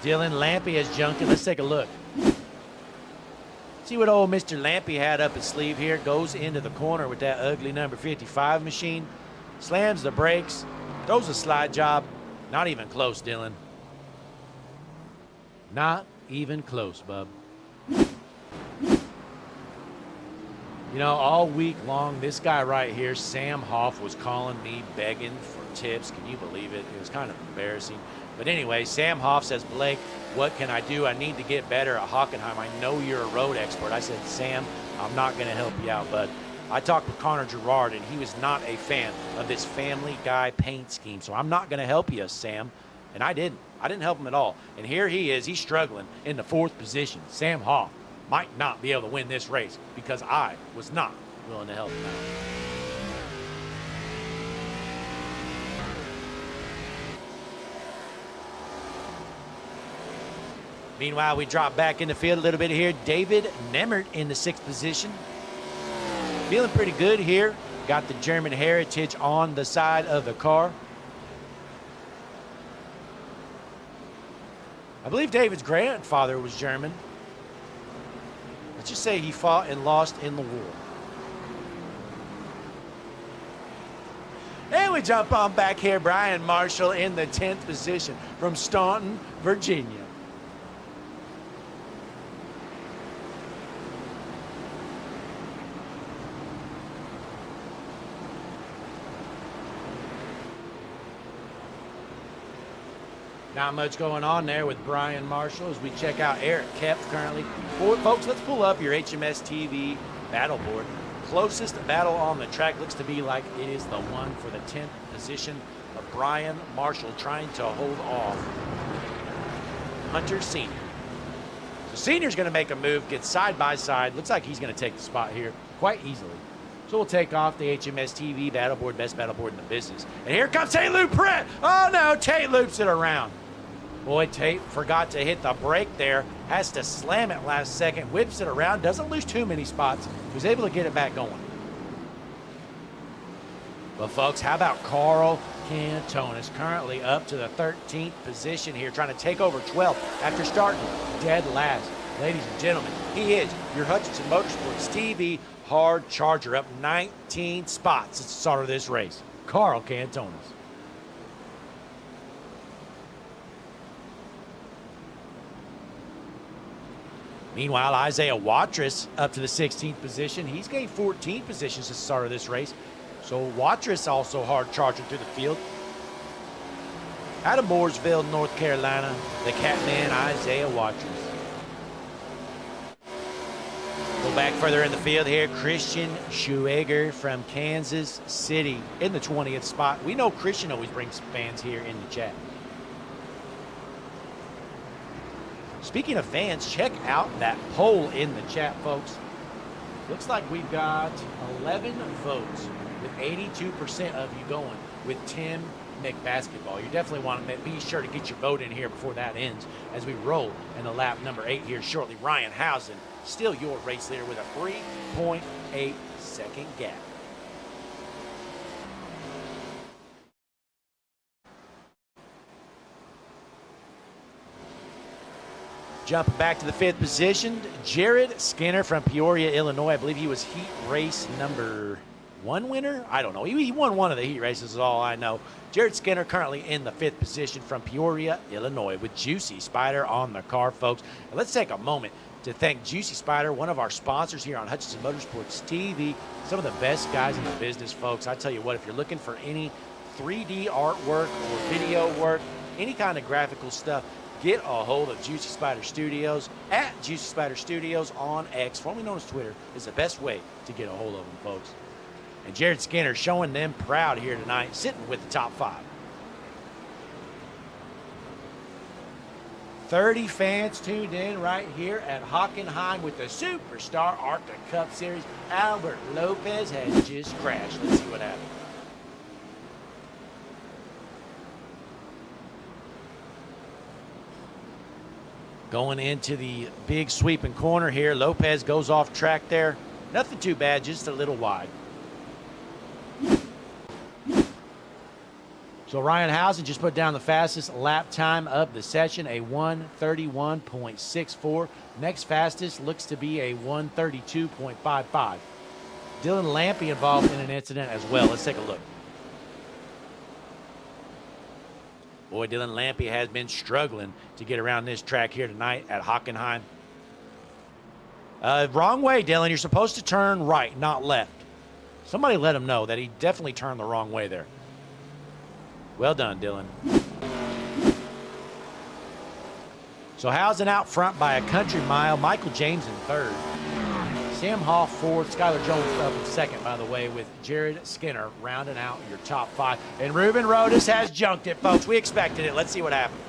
B: Dylan Lampy has junked it. Let's take a look. See what old Mr. Lampy had up his sleeve here. Goes into the corner with that ugly number 55 machine. Slams the brakes. Throws a slide job. Not even close, Dylan. Not even close, bub. You know, all week long, this guy right here, Sam Hoff, was calling me begging for tips. Can you believe it? It was kind of embarrassing. But anyway, Sam Hoff says, Blake, what can I do? I need to get better at Hockenheim. I know you're a road expert. I said, Sam, I'm not going to help you out, bud. I talked with Connor Gerard, and he was not a fan of this Family Guy paint scheme. So I'm not going to help you, Sam. And I didn't. I didn't help him at all. And here he is. He's struggling in the 4th position. Sam Hoff might not be able to win this race because I was not willing to help him out. Meanwhile, we drop back in the field a little bit here. David Nemmert in the 6th position. Feeling pretty good here. Got the German heritage on the side of the car. I believe David's grandfather was German. Let's just say he fought and lost in the war. And we jump on back here. Brian Marshall in the 10th position from Staunton, Virginia. Not much going on there with Brian Marshall as we check out Eric Kepf currently. Folks, let's pull up your HMS TV battle board. Closest battle on the track looks to be like it is the one for the 10th position of Brian Marshall trying to hold off Hunter Sr. So Sr.'s going to make a move, get side by side. Looks like he's going to take the spot here quite easily. So we'll take off the HMS TV battle board, best battle board in the business. And here comes Tate Loop Brett. Oh no, Tate loops it around. Boy, Tate forgot to hit the brake there. Has to slam it last second. Whips it around. Doesn't lose too many spots. Was able to get it back going. Well, folks, how about Carl Cantonis? Currently up to the 13th position here, trying to take over 12th after starting dead last. Ladies and gentlemen, he is your Hutchinson Motorsports TV hard charger, up 19 spots at the start of this race. Carl Cantonis. Meanwhile, Isaiah Watrous up to the 16th position. He's gained 14 positions at the start of this race. So Watrous also hard charging through the field. Out of Mooresville, North Carolina, the Catman Isaiah Watrous. Go back further in the field here. Christian Schueger from Kansas City in the 20th spot. We know Christian always brings fans here in the chat. Speaking of fans, check out that poll in the chat, folks. Looks like we've got 11 votes with 82% of you going with Tim McBasketball. You definitely want to be sure to get your vote in here before that ends as we roll into lap number 8 here shortly. Ryan Housen, still your race leader with a 3.8 second gap. Jumping back to the 5th position, Jared Skinner from Peoria, Illinois. I believe he was heat race number 1 winner. I don't know. He won one of the heat races is all I know. Jared Skinner currently in the 5th position from Peoria, Illinois with Juicy Spider on the car, folks. And let's take a moment to thank Juicy Spider, one of our sponsors here on Hutchinson Motorsports TV. Some of the best guys in the business, folks. I tell you what, if you're looking for any 3D artwork or video work, any kind of graphical stuff, get a hold of Juicy Spider Studios at Juicy Spider Studios on X, formerly known as Twitter, is the best way to get a hold of them, folks. And Jared Skinner showing them proud here tonight, sitting with the top 5. 30 fans tuned in right here at Hockenheim with the Superstar ARCA Cup Series. Albert Lopez has just crashed. Let's see what happens. Going into the big sweeping corner here. Lopez goes off track there. Nothing too bad, just a little wide. So Ryan Housen just put down the fastest lap time of the session, a 1:31.64. Next fastest looks to be a 1:32.55. Dylan Lampy involved in an incident as well. Let's take a look. Boy, Dylan Lampy has been struggling to get around this track here tonight at Hockenheim. Wrong way, Dylan. You're supposed to turn right, not left. Somebody let him know that he definitely turned the wrong way there. Well done, Dylan. So Housen out front by a country mile. Michael James in third. Sam Hoff fourth. Skylar Jones up in second, by the way, with Jared Skinner rounding out your top 5. And Ruben Rodas has junked it, folks. We expected it. Let's see what happened.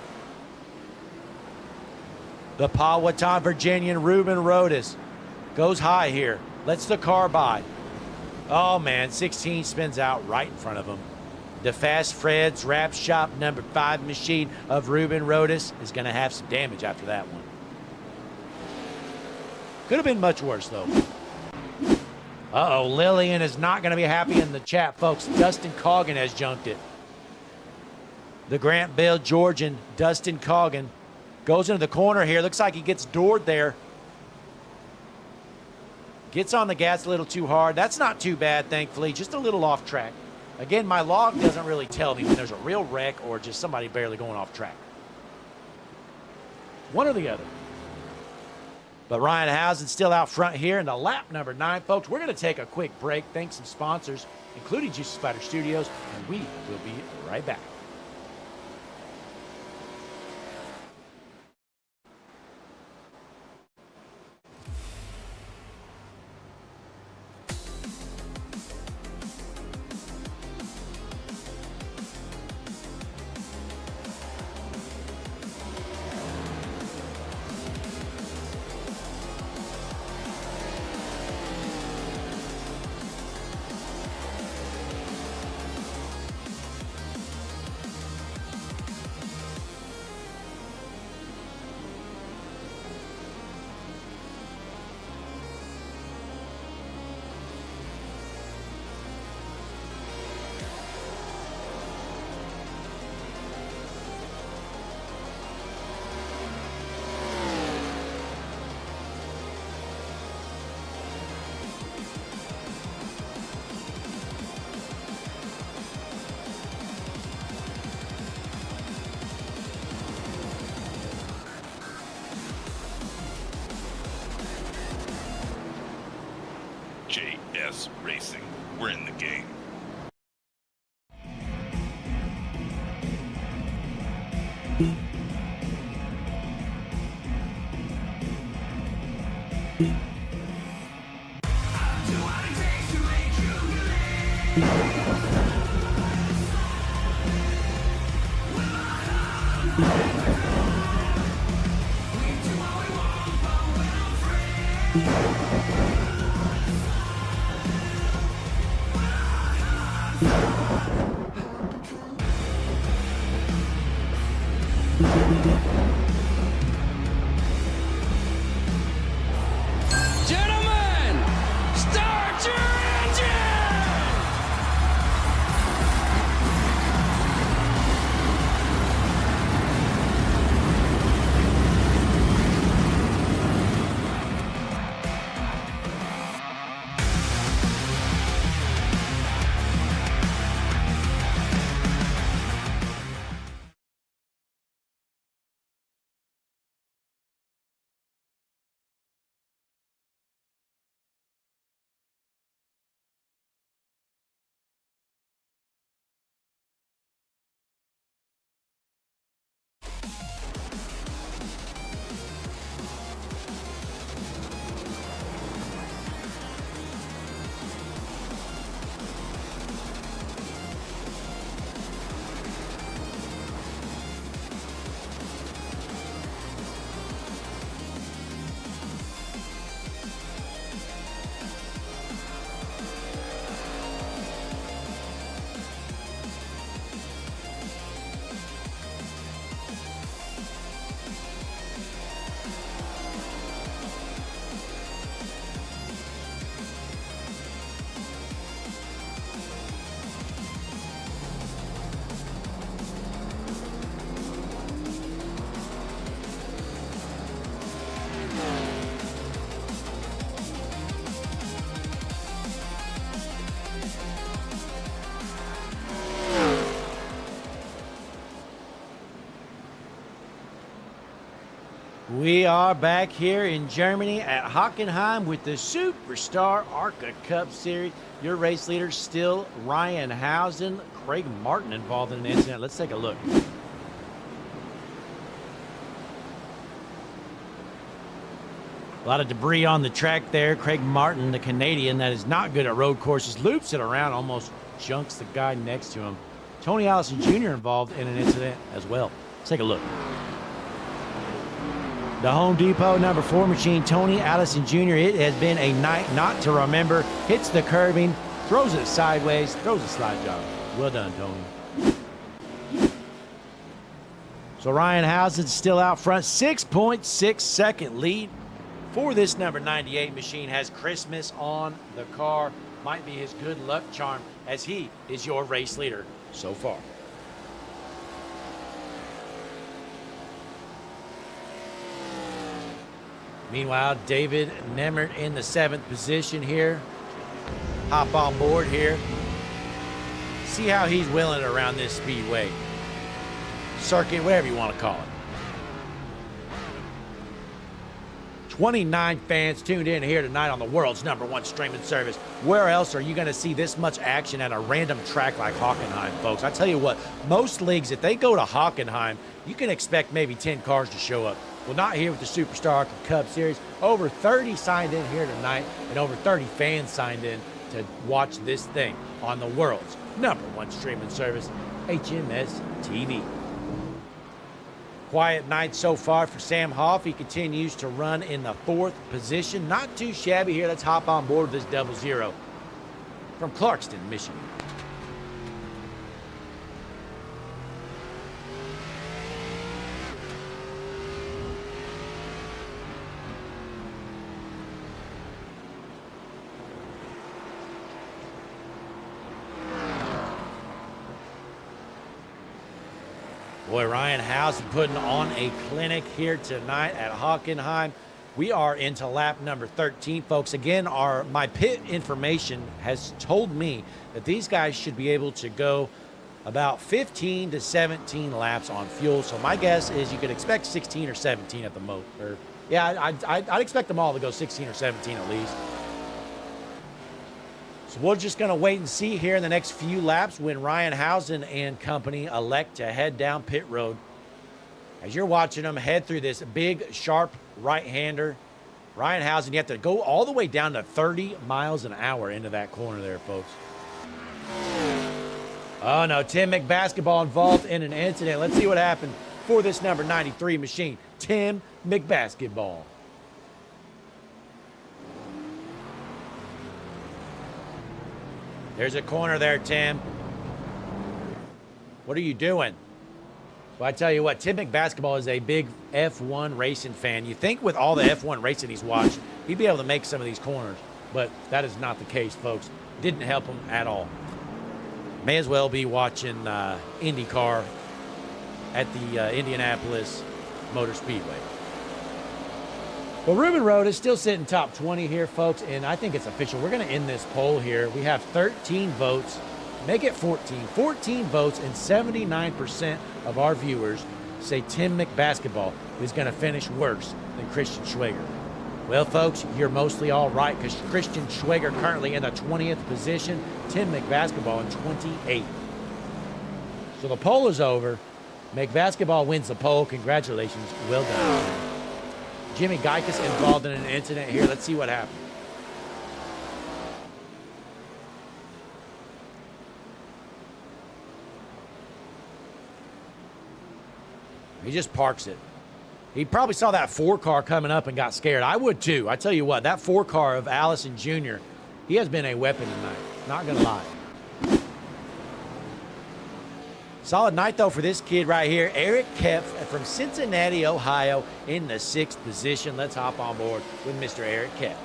B: The Powhatan Virginian Ruben Rodas goes high here. Lets the car by. Oh, man. 16 spins out right in front of him. The Fast Fred's Wrap Shop number 5 machine of Ruben Rodas is going to have some damage after that one. Could have been much worse, though. Uh-oh, Lillian is not going to be happy in the chat, folks. Dustin Coggin has junked it. The Grantville Georgian, Dustin Coggin, goes into the corner here. Looks like he gets doored there. Gets on the gas a little too hard. That's not too bad, thankfully. Just a little off track. Again, my log doesn't really tell me when there's a real wreck or just somebody barely going off track. One or the other. But Ryan Housen's still out front here in the lap number 9, folks. We're going to take a quick break. Thanks some sponsors, including Juicy Spider Studios, and we will be right back.
E: JS Racing. We're in the game.
C: Gentlemen, start your engine!
B: We are back here in Germany at Hockenheim with the Superstar ARCA Cup Series. Your race leader still Ryan Housen. Craig Martin involved in an incident. Let's take a look. A lot of debris on the track there. Craig Martin, the Canadian that is not good at road courses, loops it around, almost junks the guy next to him. Tony Allison Jr. involved in an incident as well. Let's take a look. The Home Depot number 4 machine, Tony Allison Jr. It has been a night not to remember. Hits the curbing, throws it sideways, throws a slide job. Well done, Tony. So Ryan Housen's still out front. 6.6 second lead for this number 98 machine. Has Christmas on the car. Might be his good luck charm as he is your race leader so far. Meanwhile, David Nemert in the 7th position here. Hop on board here. See how he's willing around this speedway. Circuit, whatever you want to call it. 29 fans tuned in here tonight on the world's #1 streaming service. Where else are you going to see this much action at a random track like Hockenheim, folks? I tell you what, most leagues, if they go to Hockenheim, you can expect maybe 10 cars to show up. Well, not here with the Superstar Cup Series. Over 30 signed in here tonight, and over 30 fans signed in to watch this thing on the world's #1 streaming service, HMS TV. Quiet night so far for Sam Hoff. He continues to run in the 4th position. Not too shabby here. Let's hop on board this 00 from Clarkston, Michigan. Boy, Ryan Housen putting on a clinic here tonight at Hockenheim. We are into lap number 13, folks. Again, my pit information has told me that these guys should be able to go about 15 to 17 laps on fuel. So my guess is you could expect 16 or 17 at the most. Yeah, I'd expect them all to go 16 or 17 at least. So we're just going to wait and see here in the next few laps when Ryan Housen and company elect to head down pit road. As you're watching them head through this big, sharp right-hander, Ryan Housen, you have to go all the way down to 30 miles an hour into that corner there, folks. Oh, no, Tim McBasketball involved in an incident. Let's see what happened for this number 93 machine, Tim McBasketball. There's a corner there, Tim. What are you doing? Well, I tell you what, Tim McBasketball is a big F1 racing fan. You think with all the F1 racing he's watched, he'd be able to make some of these corners, but that is not the case, folks. Didn't help him at all. May as well be watching IndyCar at the Indianapolis Motor Speedway. Well, Ruben Road is still sitting top 20 here, folks, and I think it's official. We're going to end this poll here. We have 13 votes. Make it 14. 14 votes, and 79% of our viewers say Tim McBasketball is going to finish worse than Christian Schwager. Well, folks, you're mostly all right because Christian Schwager currently in the 20th position, Tim McBasketball in 28th. So the poll is over. McBasketball wins the poll. Congratulations. Well done. Jimmy Geikus involved in an incident here. Let's see what happened. He just parks it. He probably saw that 4 car coming up and got scared. I would too. I tell you what, that 4 car of Allison Jr., he has been a weapon tonight. Not going to lie. Solid night, though, for this kid right here, Eric Kepf from Cincinnati, Ohio, in the 6th position. Let's hop on board with Mr. Eric Kepf.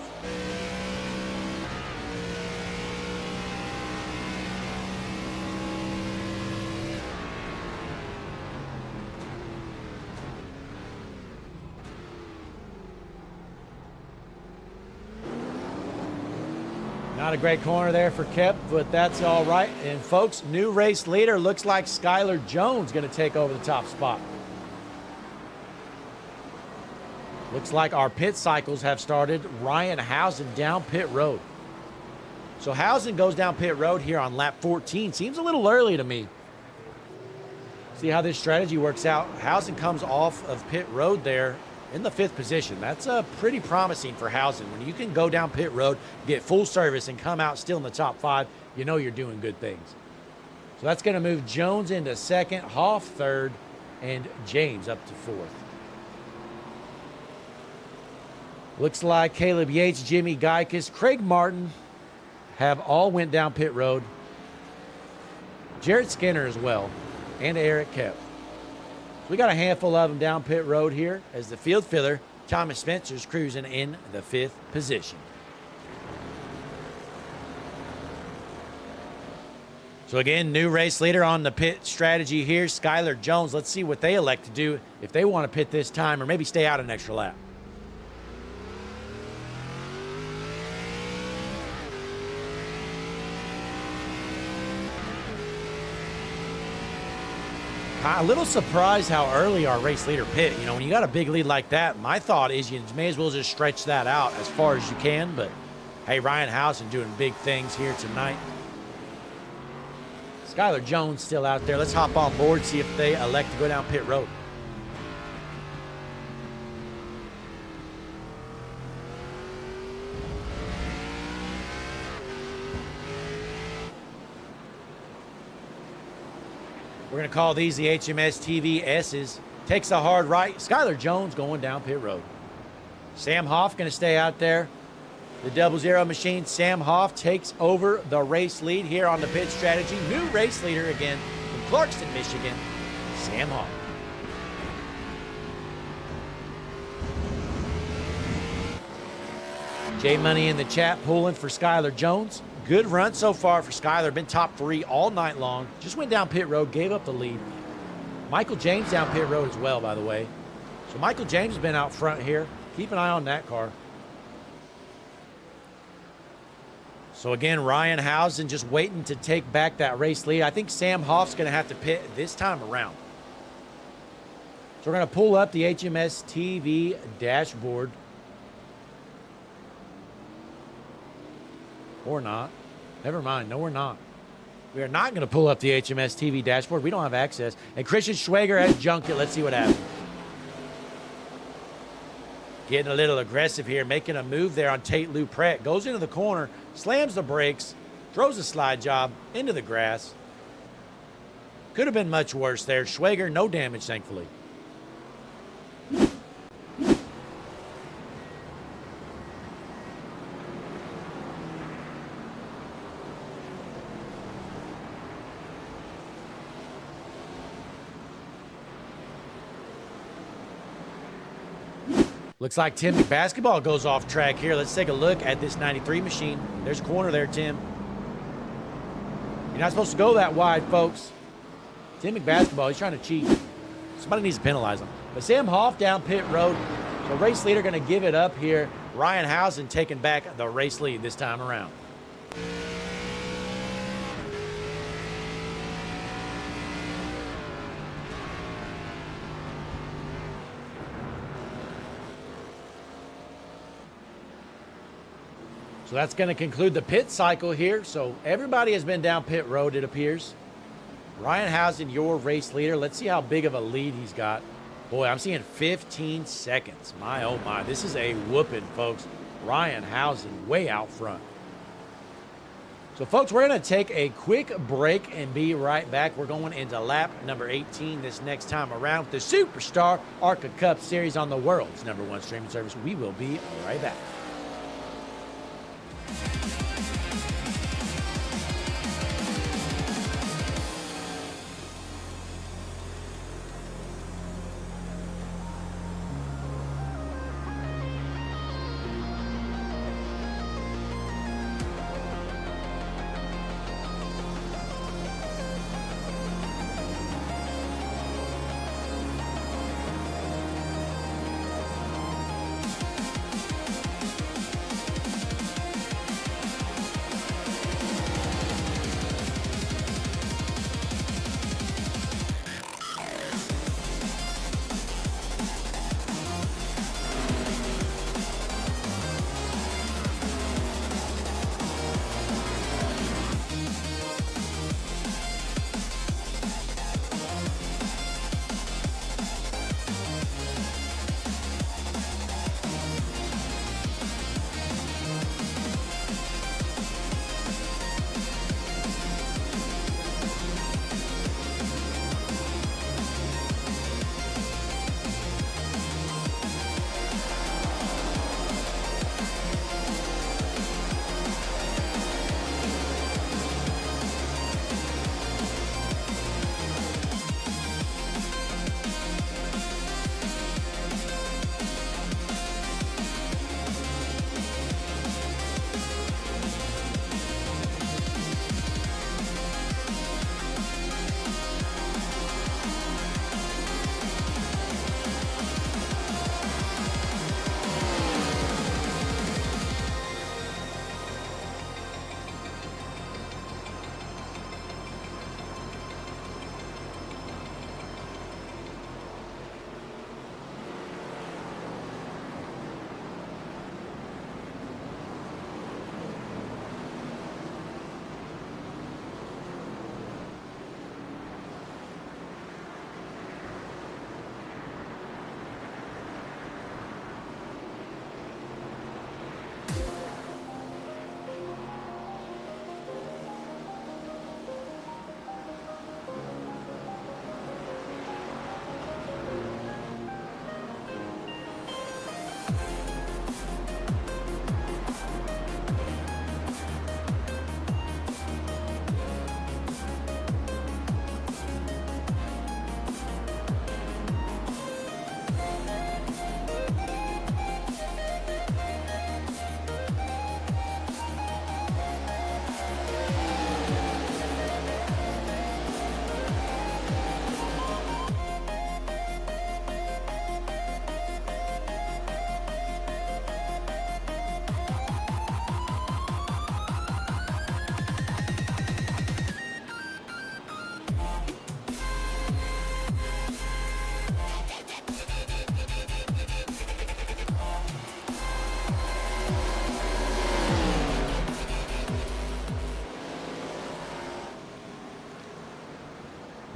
B: Not a great corner there for Kep, but that's all right. And folks, new race leader looks like Skylar Jones going to take over the top spot. Looks like our pit cycles have started. Ryan Housen down pit road. So Housen goes down pit road here on lap 14. Seems a little early to me. See how this strategy works out. Housen comes off of pit road there in the 5th position. That's pretty promising for Housen. When you can go down pit road, get full service, and come out still in the top 5, you know you're doing good things. So that's going to move Jones into 2nd, Hoff 3rd, and James up to 4th. Looks like Caleb Yates, Jimmy Geikus, Craig Martin have all went down pit road. Jared Skinner as well, and Eric Kep. So we got a handful of them down pit road here as the field filler, Thomas Spencer's cruising in the 5th position. So again, new race leader on the pit strategy here, Skylar Jones. Let's see what they elect to do if they want to pit this time or maybe stay out an extra lap. A little surprised how early our race leader pit. You know, when you got a big lead like that, my thought is you may as well just stretch that out as far as you can. But hey, Ryan Housen doing big things here tonight. Skylar Jones still out there. Let's hop on board, see if they elect to go down pit road. We're going to call these the HMS TV S's. Takes a hard right. Skylar Jones going down pit road. Sam Hoff going to stay out there. The 00 machine, Sam Hoff, takes over the race lead here on the pit strategy. New race leader again from Clarkston, Michigan, Sam Hoff. J Money in the chat pulling for Skylar Jones. Good run so far for Skylar. Been top 3 all night long. Just went down pit road, gave up the lead. Michael James down pit road as well, by the way. So Michael James has been out front here. Keep an eye on that car. So again, Ryan Housen just waiting to take back that race lead. I think Sam Hoff's going to have to pit this time around. So we're going to pull up the HMS TV dashboard. Or not. Never mind. No, we're not. We are not going to pull up the HMS TV dashboard. We don't have access. And Christian Schwager has junked it. Let's see what happens. Getting a little aggressive here, making a move there on Tate Lou Pratt. Goes into the corner, slams the brakes, throws a slide job into the grass. Could have been much worse there. Schwager, no damage, thankfully. Looks like Tim Basketball goes off track here. Let's take a look at this 93 machine. There's a corner there, Tim. You're not supposed to go that wide, folks. Tim Basketball, he's trying to cheat. Somebody needs to penalize him. But Sam Hoff down pit road. So race leader going to give it up here. Ryan Housen taking back the race lead this time around. So that's going to conclude the pit cycle here. So everybody has been down pit road, it appears. Ryan Housen, your race leader. Let's see how big of a lead he's got. Boy, I'm seeing 15 seconds. My, oh my. This is a whooping, folks. Ryan Housen way out front. So, folks, we're going to take a quick break and be right back. We're going into lap number 18 this next time around with the Superstar ARCA Cup Series on the world's #1 streaming service. We will be right back.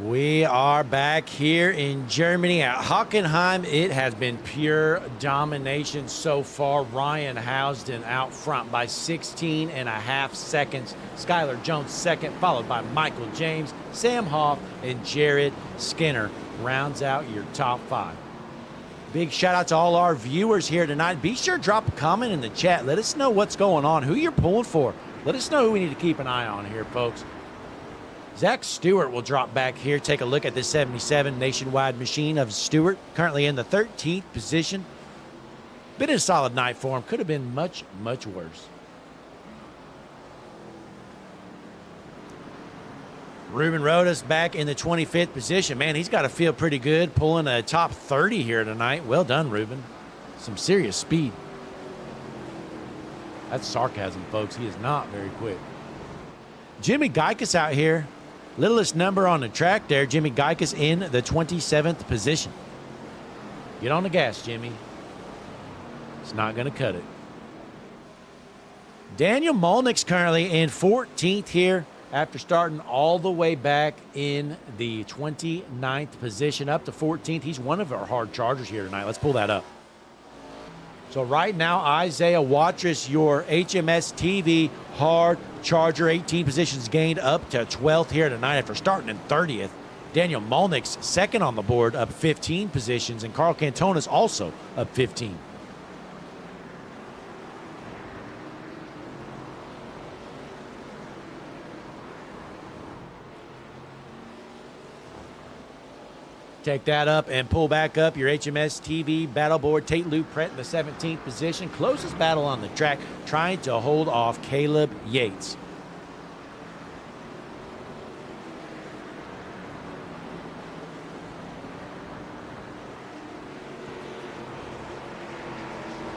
B: We are back here in Germany at Hockenheim. It has been pure domination so far. Ryan Housden out front by 16 and a half seconds. Skylar Jones second, followed by Michael James, Sam Hoff, and Jared Skinner rounds out your top 5. Big shout out to all our viewers here tonight. Be sure to drop a comment in the chat. Let us know what's going on, who you're pulling for. Let us know who we need to keep an eye on here, folks. Zach Stewart will drop back here. Take a look at this 77 nationwide machine of Stewart, currently in the 13th position. Been a solid night for him. Could have been much, much worse. Ruben Rodas back in the 25th position. Man, he's got to feel pretty good pulling a top 30 here tonight. Well done, Ruben. Some serious speed. That's sarcasm, folks. He is not very quick. Jimmy Geikus out here. Littlest number on the track there. Jimmy Geikus in the 27th position. Get on the gas, Jimmy. It's not going to cut it. Daniel Molnick's currently in 14th here after starting all the way back in the 29th position up to 14th. He's one of our hard chargers here tonight. Let's pull that up. So right now, Isaiah Watrous, your HMS TV hard charger, 18 positions gained up to 12th here tonight after starting in 30th. Daniel Molnick's second on the board, up 15 positions, and Carl Cantonis also up 15. Take that up and pull back up your HMS TV battle board. Tate Luprette in the 17th position. Closest battle on the track, trying to hold off Caleb Yates.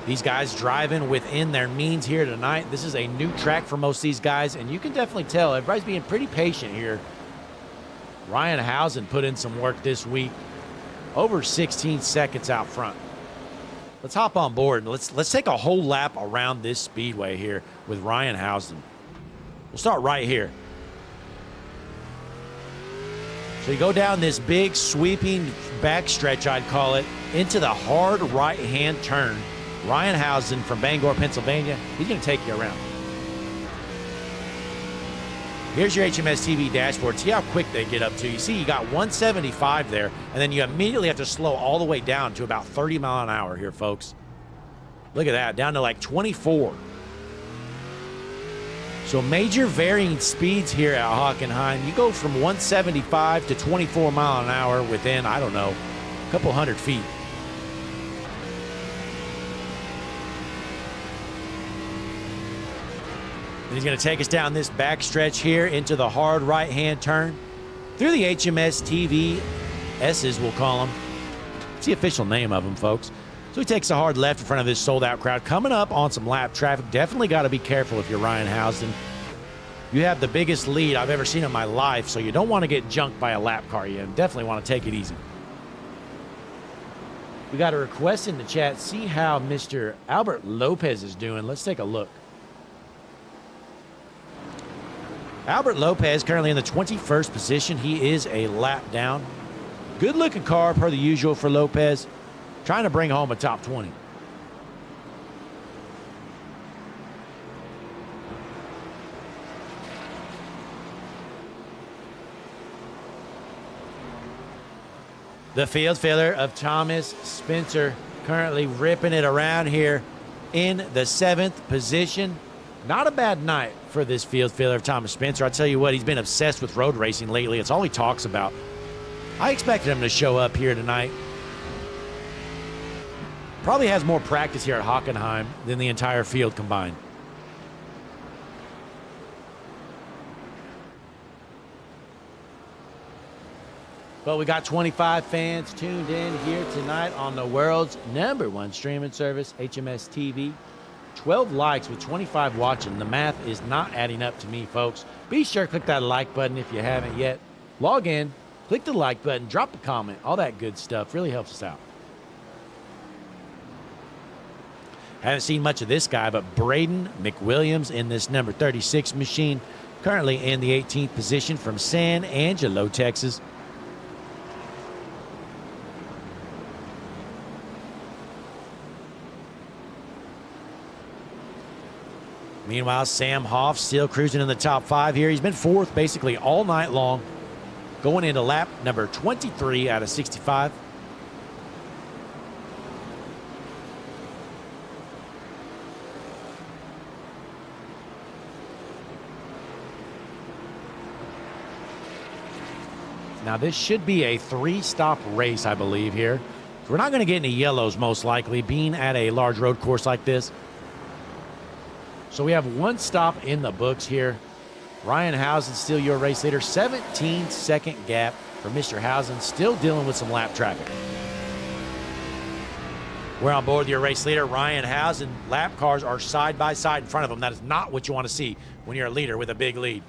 B: These guys driving within their means here tonight. This is a new track for most of these guys, and you can definitely tell everybody's being pretty patient here. Ryan Housen put in some work this week. Over 16 seconds out front. Let's hop on board and let's take a whole lap around this speedway here with Ryan Housen. We'll start right here. So you go down this big sweeping backstretch, I'd call it, into the hard right-hand turn. Ryan Housen from Bangor, Pennsylvania, he's going to take you around. Here's your HMS TV dashboard. See how quick they get up to. You see you got 175 there, and then you immediately have to slow all the way down to about 30 mile an hour here, folks. Look at that, down to like 24. So major varying speeds here at Hockenheim. You go from 175 to 24 mile an hour within, I don't know, a couple hundred feet. And he's going to take us down this backstretch here into the hard right-hand turn through the HMS TV S's, we'll call them. It's the official name of them, folks. So he takes a hard left in front of this sold-out crowd. Coming up on some lap traffic. Definitely got to be careful if you're Ryan Housen. You have the biggest lead I've ever seen in my life, so you don't want to get junked by a lap car. You definitely want to take it easy. We got a request in the chat. See how Mr. Albert Lopez is doing. Let's take a look. Albert Lopez currently in the 21st position. He is a lap down. Good looking car per the usual for Lopez. Trying to bring home a top 20. The field filler of Thomas Spencer currently ripping it around here in the 7th position. Not a bad night for this field filler of Thomas Spencer. I'll tell you what, he's been obsessed with road racing lately. It's all he talks about. I expected him to show up here tonight. Probably has more practice here at Hockenheim than the entire field combined. But we got 25 fans tuned in here tonight on the world's #1 streaming service, HMS TV. 12 likes with 25 watching. The math is not adding up to me, folks. Be sure to click that like button if you haven't yet. Log in, click the like button, drop a comment, all that good stuff. Really helps us out. Haven't seen much of this guy, but Braden McWilliams in this number 36 machine, currently in the 18th position from San Angelo, Texas. Meanwhile, Sam Hoff still cruising in the top 5 here. He's been 4th basically all night long, going into lap number 23 out of 65. Now, this should be a 3-stop race, I believe, here. So we're not going to get any yellows, most likely, being at a large road course like this. So we have 1 stop in the books here. Ryan Housen, still your race leader. 17-second gap for Mr. Housen, still dealing with some lap traffic. We're on board with your race leader, Ryan Housen. Lap cars are side by side in front of him. That is not what you want to see when you're a leader with a big lead.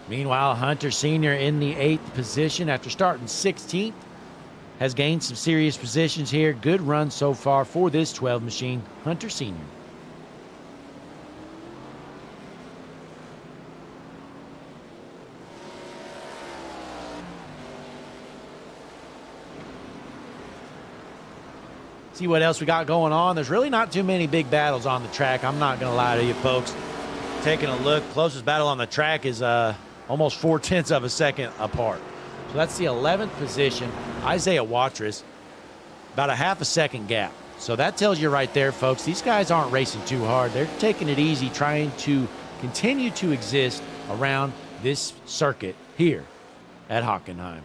B: Meanwhile, Hunter Sr. in the 8th position after starting 16th. Has gained some serious positions here. Good run so far for this 12 machine, Hunter Sr. See what else we got going on. There's really not too many big battles on the track. I'm not going to lie to you folks. Taking a look, closest battle on the track is almost 0.4 of a second apart. So that's the 11th position. Isaiah Watrous, about a half a second gap. So that tells you right there, folks, these guys aren't racing too hard. They're taking it easy, trying to continue to exist around this circuit here at Hockenheim.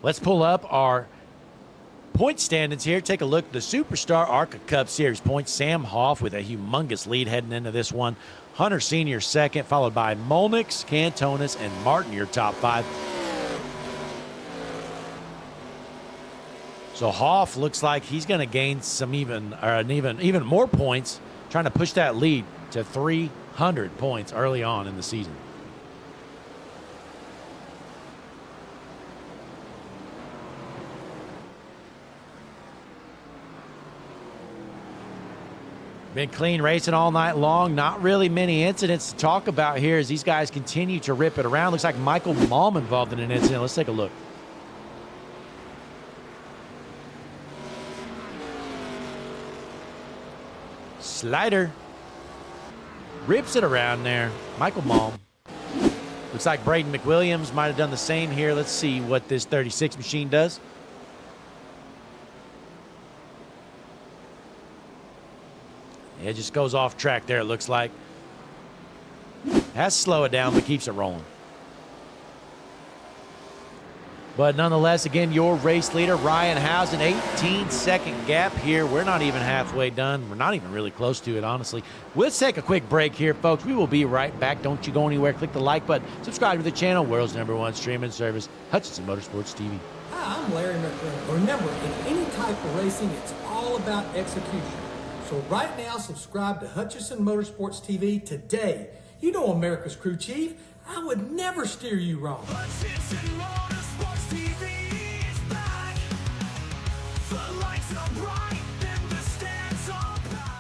B: Let's pull up our point standings here. Take a look at the Superstar ARCA Cup Series points. Sam Hoff with a humongous lead heading into this one. Hunter Sr. second, followed by Molnix, Cantonis, and Martin, your top 5. So Hoff looks like he's going to gain some even more points, trying to push that lead to 300 points early on in the season. Been clean racing all night long. Not really many incidents to talk about here as these guys continue to rip it around. Looks like Michael Malm involved in an incident. Let's take a look. Slider. Rips it around there. Michael Malm. Looks like Braden McWilliams might have done the same here. Let's see what this 36 machine does. It just goes off track there, it looks like. Has to slow it down, but keeps it rolling. But nonetheless, again, your race leader, Ryan Housen, 18-second gap here. We're not even halfway done. We're not even really close to it, honestly. Let's take a quick break here, folks. We will be right back. Don't you go anywhere. Click the like button. Subscribe to the channel, world's #1 streaming service, Hutchinson Motorsports TV.
A: Hi, I'm Larry McClendon. Remember, in any type of racing, it's all about execution. So right now, subscribe to Hutchinson Motorsports TV today. You know America's crew chief. I would never steer you wrong.
C: Hutchinson Motorsports TV is back. The lights are bright and the stands are packed.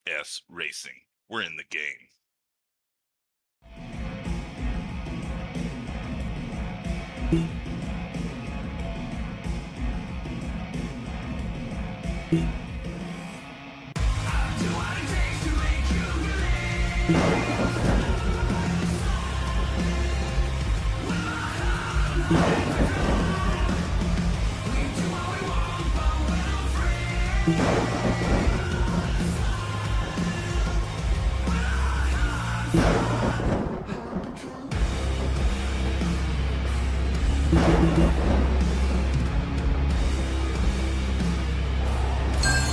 E: S Racing. We're in the game.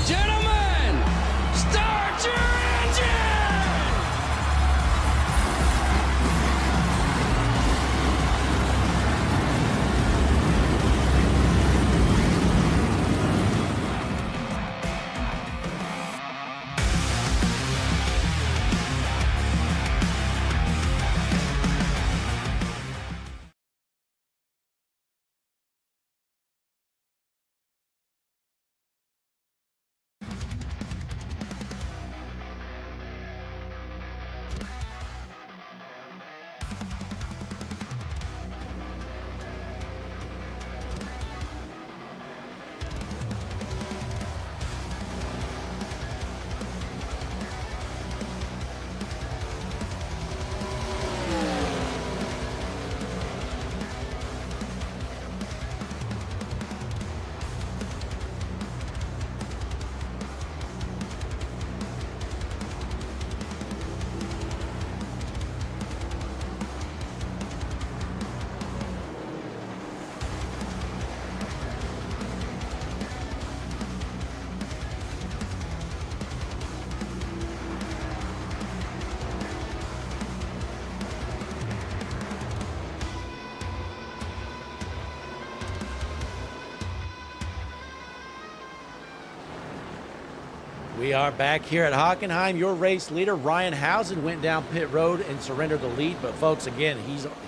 F: Gentlemen, start your engine!
B: We are back here at Hockenheim. Your race leader, Ryan Housen, went down pit road and surrendered the lead. But folks, again,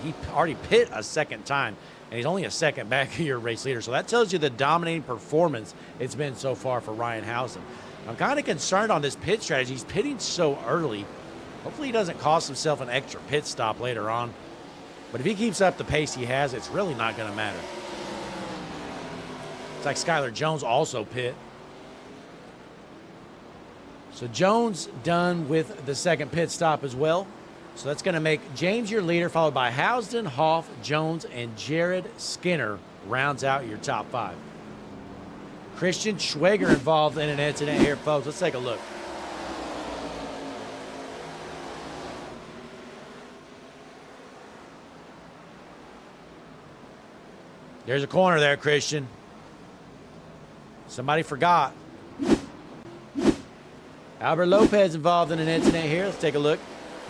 B: he already pit a second time, and he's only a second back of your race leader. So that tells you the dominating performance it's been so far for Ryan Housen. I'm kind of concerned on this pit strategy. He's pitting so early. Hopefully he doesn't cost himself an extra pit stop later on. But if he keeps up the pace he has, it's really not going to matter. It's like Skylar Jones also pit. So Jones done with the second pit stop as well. So that's going to make James your leader, followed by Housden, Hoff, Jones, and Jared Skinner rounds out your top five. Christian Schwager involved in an incident here, folks. Let's take a look. There's a corner there, Christian. Somebody forgot. Albert Lopez involved in an incident here. Let's take a look.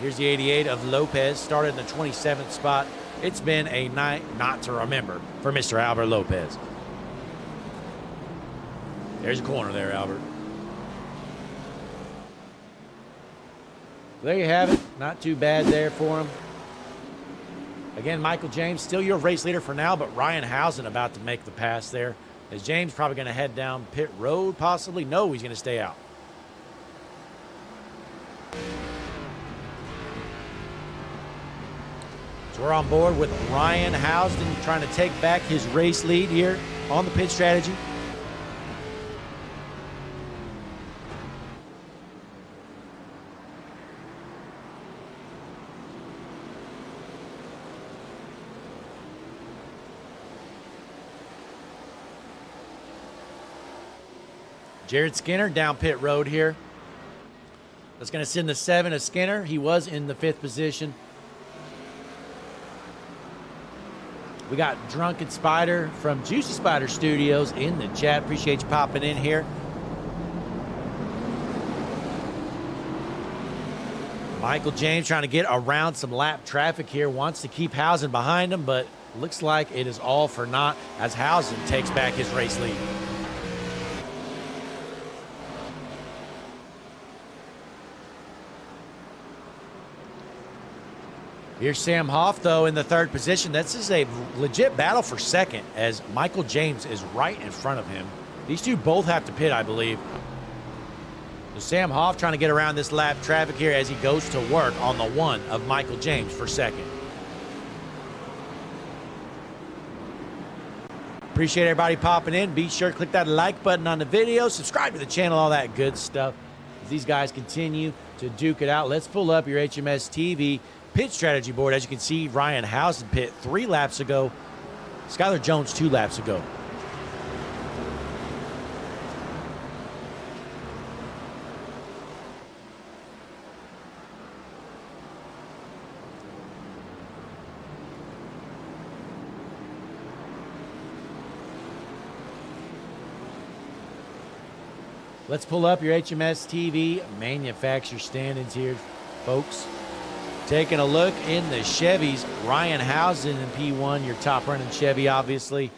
B: Here's the 88 of Lopez, started in the 27th spot. It's been a night not to remember for Mr. Albert Lopez. There's a corner there, Albert. There you have it. Not too bad there for him. Again, Michael James, still your race leader for now, but Ryan Housen about to make the pass there. Is James probably going to head down pit road possibly? No, he's going to stay out. So we're on board with Ryan Housden trying to take back his race lead here on the pit strategy. Jared Skinner down pit road here. That's going to send the 7 of Skinner. He was in the 5th position. We got Drunken Spider from Juicy Spider Studios in the chat. Appreciate you popping in here. Michael James trying to get around some lap traffic here. Wants to keep Housen behind him, but looks like it is all for naught as Housen takes back his race lead. Here's Sam Hoff, though, in the 3rd position. This is a legit battle for 2nd as Michael James is right in front of him. These two both have to pit, I believe. So Sam Hoff trying to get around this lap traffic here as he goes to work on the one of Michael James for second. Appreciate everybody popping in. Be sure to click that like button on the video. Subscribe to the channel, all that good stuff. As these guys continue to duke it out, let's pull up your HMS TV pit strategy board. As you can see, Ryan Housen pit 3 laps ago. Skylar Jones 2 laps ago. Let's pull up your HMS TV manufacturer standings here, folks. Taking a look in the Chevys, Ryan Housen in P1, your top running Chevy, obviously.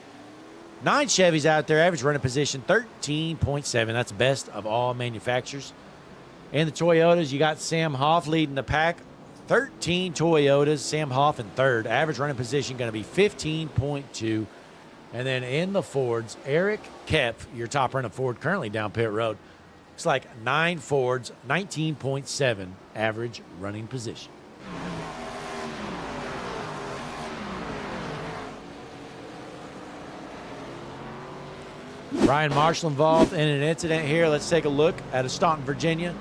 B: 9 Chevys out there, average running position 13.7. That's best of all manufacturers. And the Toyotas, you got Sam Hoff leading the pack. 13 Toyotas, Sam Hoff in third. Average running position going to be 15.2. And then in the Fords, Eric Kepf, your top running Ford, currently down pit road. Looks like 9 Fords, 19.7 average running position. Ryan Marshall involved in an incident here. Let's take a look at a Staunton, Virginia.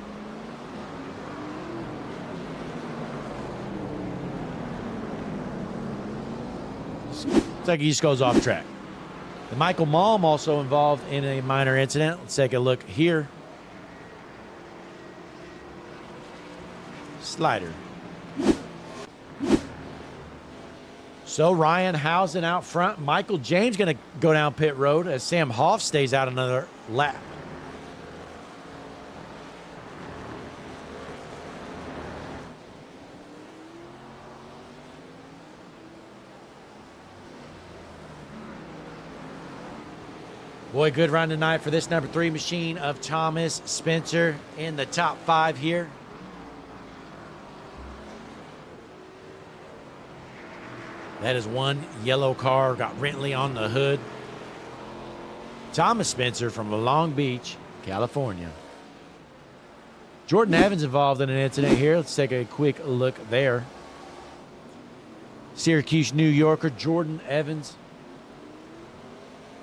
B: Looks like he just goes off track. And Michael Malm also involved in a minor incident. Let's take a look here. Slider. So Ryan Housen out front. Michael James going to go down pit road as Sam Hoff stays out another lap. Boy, good run tonight for this number 3 machine of Thomas Spencer in the top 5 here. That is one yellow car, got Rentley on the hood. Thomas Spencer from Long Beach, California. Jordan Evans involved in an incident here. Let's take a quick look there. Syracuse, New Yorker, Jordan Evans.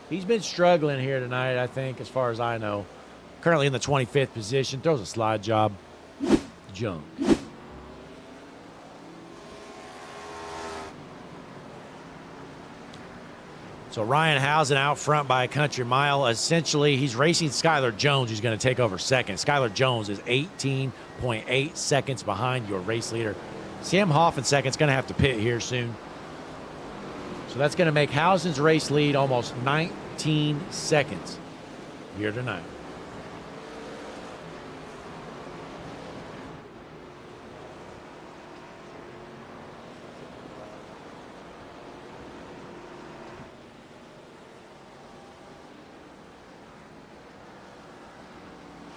B: He's been struggling here tonight, I think, as far as I know. Currently in the 25th position. Throws a slide job. Junk. So Ryan Housen out front by a country mile. Essentially, he's racing Skylar Jones, who's going to take over second. Skylar Jones is 18.8 seconds behind your race leader. Sam Hoff in second is going to have to pit here soon. So that's going to make Housen's race lead almost 19 seconds here tonight.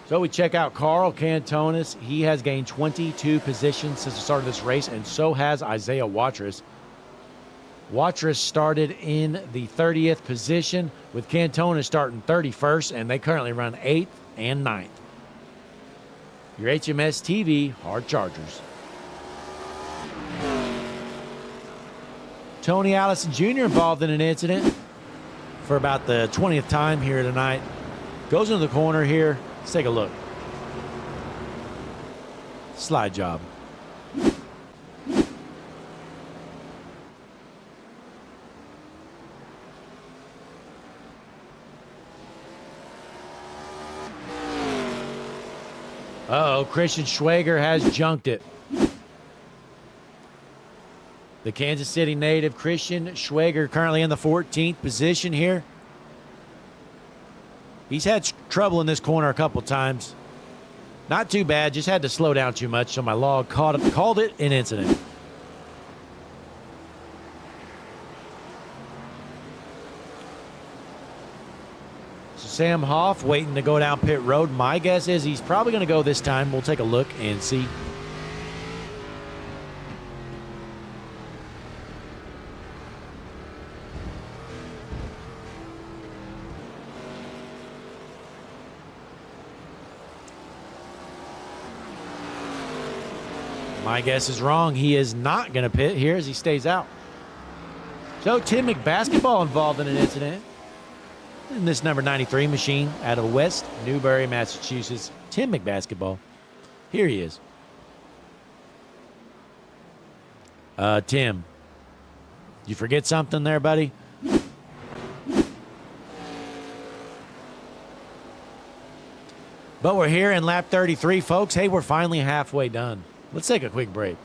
B: So we check out Carl Cantonis. He has gained 22 positions since the start of this race, and so has Isaiah Watrous. Watrous started in the 30th position, with Cantonis starting 31st, and they currently run 8th and 9th. Your HMS TV Hard Chargers. Tony Allison Jr. involved in an incident for about the 20th time here tonight. Goes into the corner here. Let's take a look. Slide job. Uh-oh, Christian Schwager has junked it. The Kansas City native Christian Schwager currently in the 14th position here. He's had trouble in this corner a couple times. Not too bad, just had to slow down too much, so my log called it an incident. So Sam Hoff waiting to go down pit road. My guess is he's probably going to go this time. We'll take a look and see. My guess is wrong. He is not going to pit here as he stays out. So Tim McBasketball involved in an incident. In this number 93 machine out of West Newbury, Massachusetts. Tim McBasketball. Here he is. Tim, you forget something there, buddy? But we're here in lap 33, folks. Hey, we're finally halfway done. Let's take a quick break.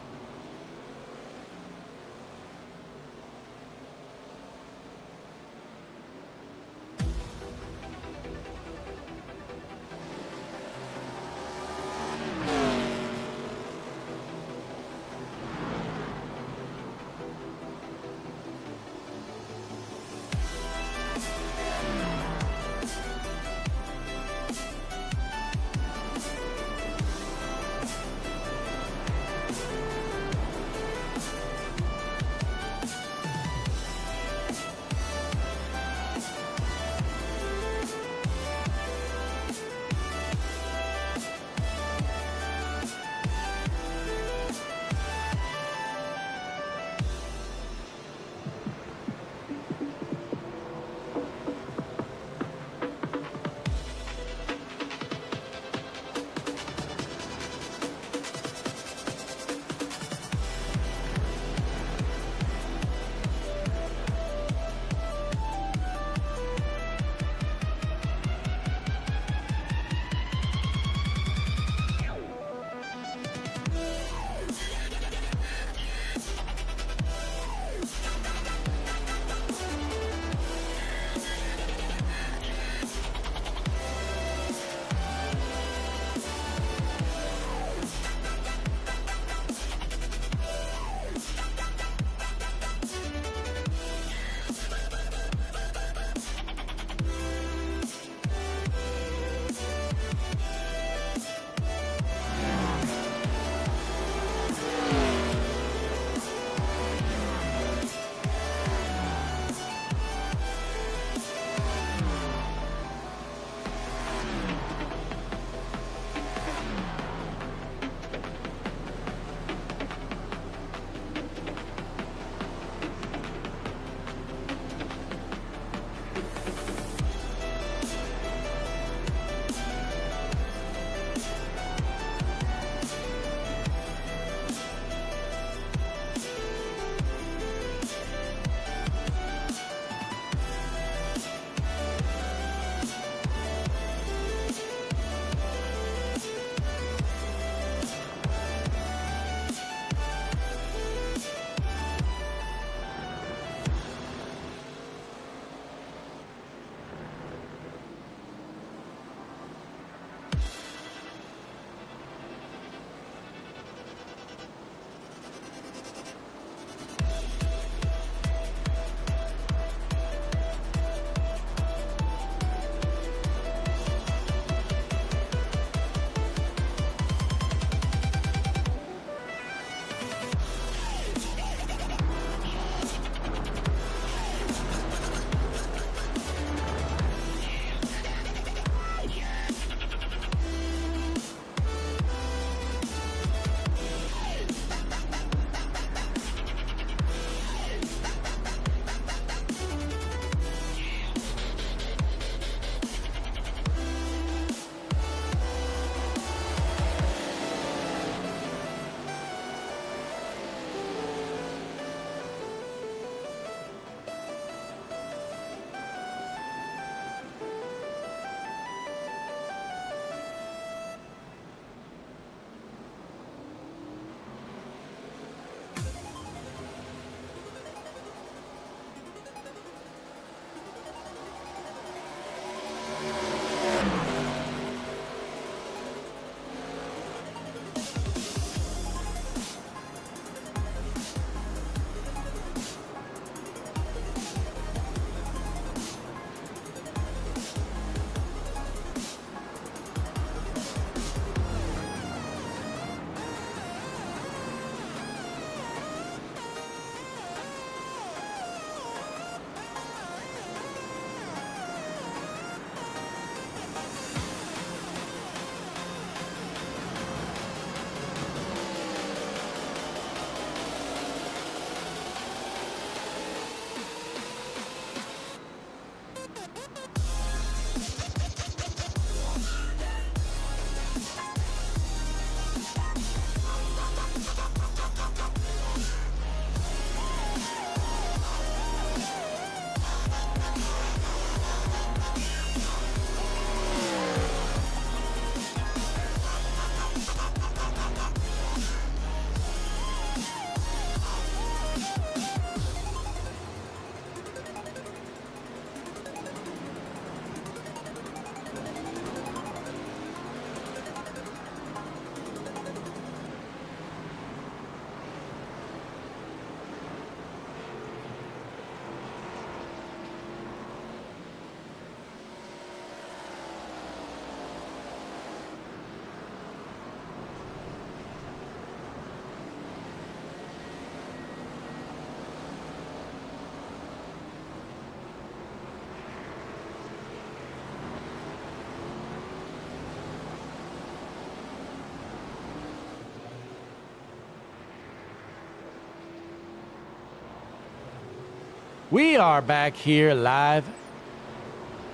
B: We are back here live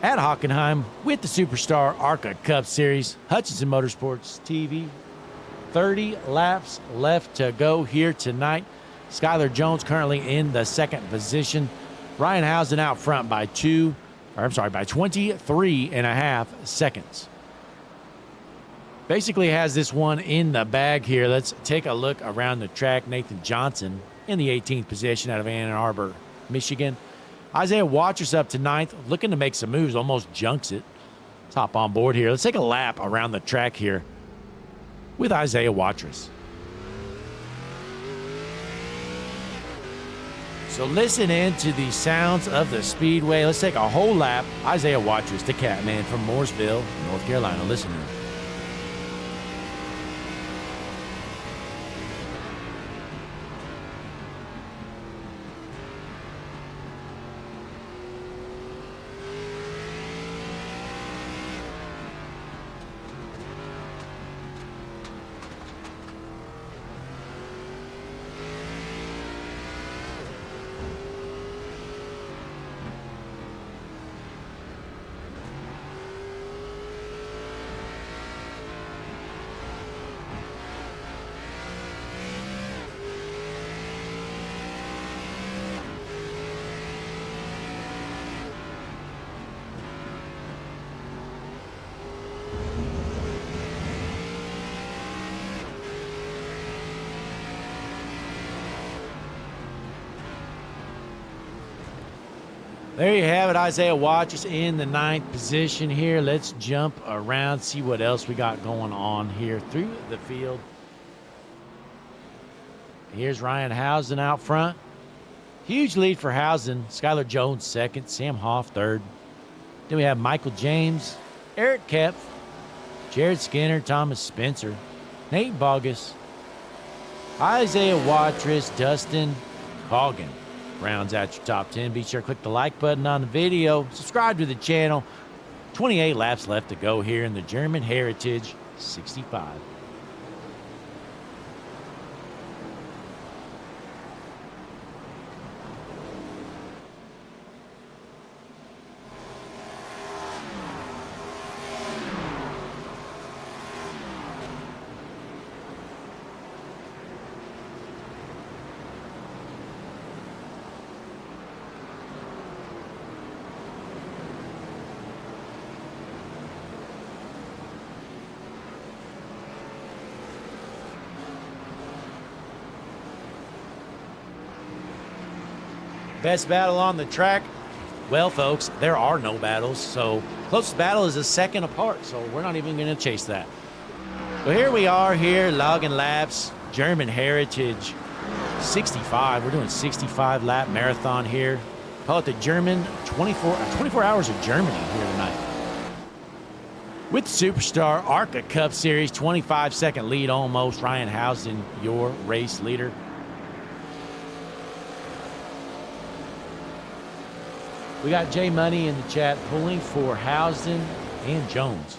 B: at Hockenheim with the Superstar ARCA Cup Series, Hutchinson Motorsports TV. 30 laps left to go here tonight. Skylar Jones currently in the second position. Ryan Housen out front by 23 and a half seconds. Basically has this one in the bag here. Let's take a look around the track. Nathan Johnson in the 18th position out of Ann Arbor, Michigan. Isaiah Watrous up to 9th, looking to make some moves, almost junks it. Let's hop on board here. Let's take a lap around the track here with Isaiah Watrous. So listen in to the sounds of the speedway. Let's take a whole lap. Isaiah Watrous, the Catman from Mooresville, North Carolina. Listen in. There you have it, Isaiah Watrous in the 9th position here. Let's jump around, see what else we got going on here through the field. Here's Ryan Housen out front. Huge lead for Housen. Skylar Jones second, Sam Hoff third. Then we have Michael James, Eric Kepf, Jared Skinner, Thomas Spencer, Nate Bogus, Isaiah Watrous, Dustin Coggin. Rounds out your top 10. Be sure to click the like button on the video. Subscribe to the channel. 28 laps left to go here in the German Heritage 65. Best battle on the track? Well, folks, there are no battles, so closest battle is a second apart, so we're not even going to chase that. Well, here we are here, logging laps, German Heritage 65. We're doing 65-lap marathon here. Call it the German 24 hours of Germany here tonight. With the Superstar ARCA Cup Series, 25-second lead almost. Ryan Housen, your race leader. We got Jay Money in the chat pulling for Housen and Jones.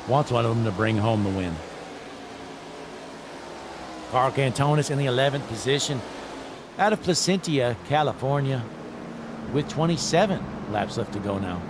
B: Wants one of them to bring home the win. Carl Cantonis in the 11th position out of Placentia, California, with 27 laps left to go now.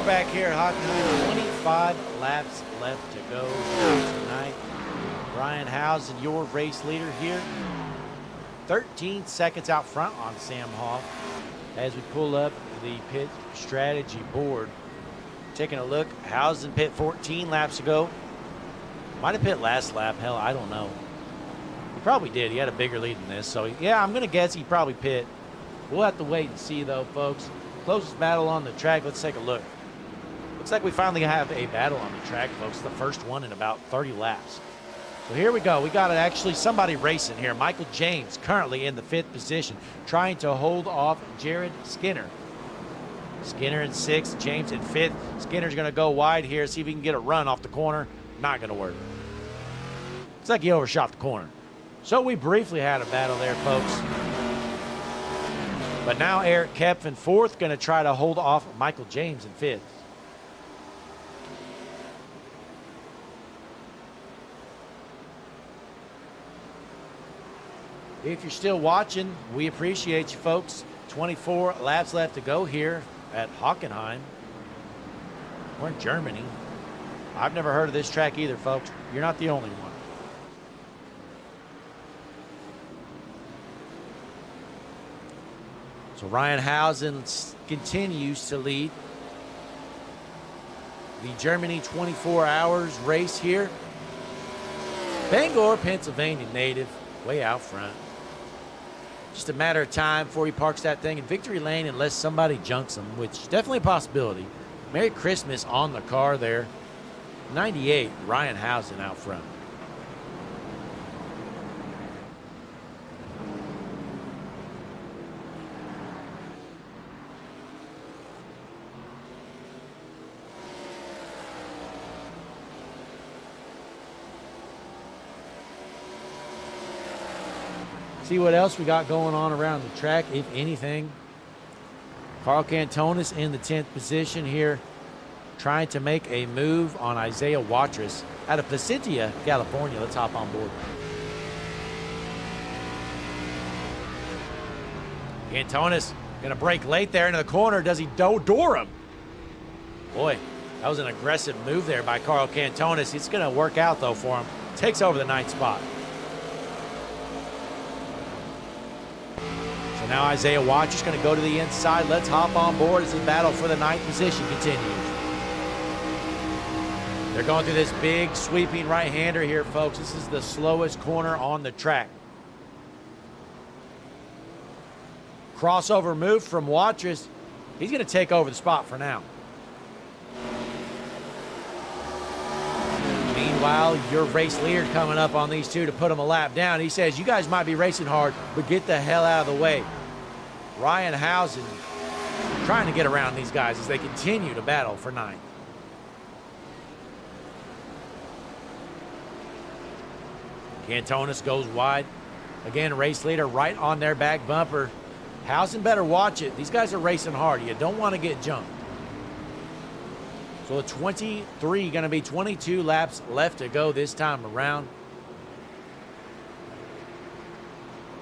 B: we're back here at Hockenheim. 25 laps left to go tonight. Ryan Housen, your race leader here. 13 seconds out front on Sam Hoff as we pull up the pit strategy board. Taking a look, Housen pit 14 laps ago. Might have pit last lap, hell, I don't know. He probably did, he had a bigger lead than this, so yeah, I'm gonna guess he probably pit. We'll have to wait and see though, folks. Closest battle on the track, let's take a look. Looks like we finally have a battle on the track, folks. The first one in about 30 laps. So here we go. We got actually somebody racing here. Michael James currently in the 5th position, trying to hold off Jared Skinner. Skinner in 6th, James in 5th. Skinner's going to go wide here, see if he can get a run off the corner. Not going to work. Looks like he overshot the corner. So we briefly had a battle there, folks. But now Eric Kepf in 4th, going to try to hold off Michael James in 5th. If you're still watching, we appreciate you, folks. 24 laps left to go here at Hockenheim. We're in Germany. I've never heard of this track either, folks. You're not the only one. So Ryan Housen continues to lead the Germany 24 hours race here. Bangor, Pennsylvania native, way out front. Just a matter of time before he parks that thing in victory lane unless somebody junks him, which is definitely a possibility. Merry Christmas on the car there. 98, Ryan Housen out front. See what else we got going on around the track, if anything. Carl Cantonis in the 10th position here, trying to make a move on Isaiah Watrous out of Placentia, California. Let's hop on board. Cantonis gonna break late there into the corner. Does he door him? Boy, that was an aggressive move there by Carl Cantonis. It's gonna work out though for him. Takes over the 9th spot. So now Isaiah Watrous going to go to the inside. Let's hop on board as the battle for the 9th position continues. They're going through this big sweeping right-hander here, folks. This is the slowest corner on the track. Crossover move from Watrous. He's going to take over the spot for now. Meanwhile, your race leader coming up on these two to put them a lap down. He says, you guys might be racing hard, but get the hell out of the way. Ryan Housen trying to get around these guys as they continue to battle for 9th. Cantonis goes wide. Again, race leader right on their back bumper. Housen better watch it. These guys are racing hard. You don't want to get jumped. So 23, going to be 22 laps left to go this time around.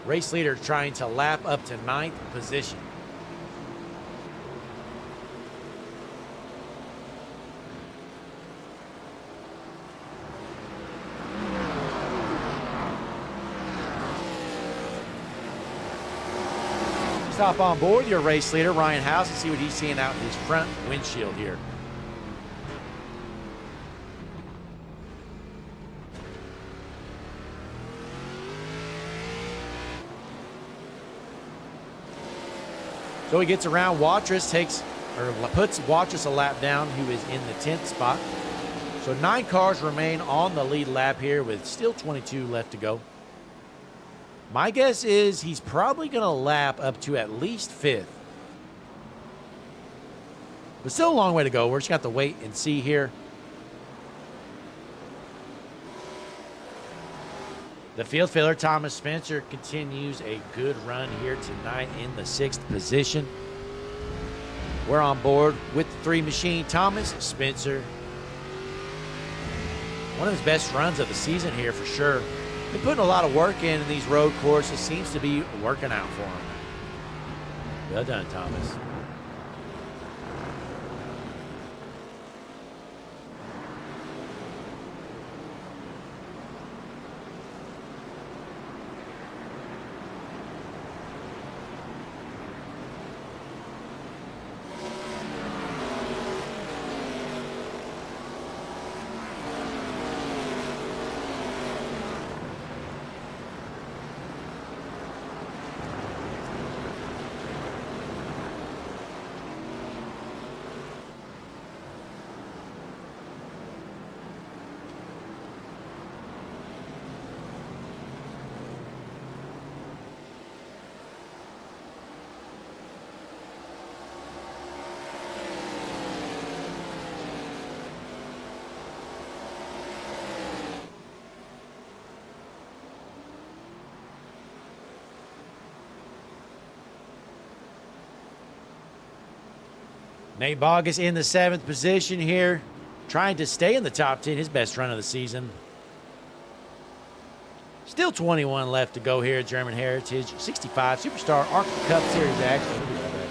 B: Race leader trying to lap up to 9th position. Stop on board your race leader, Ryan House, and see what he's seeing out in his front windshield here. So he gets around Watrous, puts Watrous a lap down, who is in the 10th spot. So 9 cars remain on the lead lap here with still 22 left to go. My guess is he's probably going to lap up to at least 5th. But still a long way to go. We're just going to have to wait and see here. The field filler, Thomas Spencer, continues a good run here tonight in the 6th position. We're on board with the 3 machine. Thomas Spencer, one of his best runs of the season here for sure. Been putting a lot of work in these road courses. Seems to be working out for him. Well done, Thomas. Nate Bogus in the 7th position here, trying to stay in the top 10, his best run of the season. Still 21 left to go here at German Heritage. 65 Superstar ARCA Cup Series action. We'll be right back.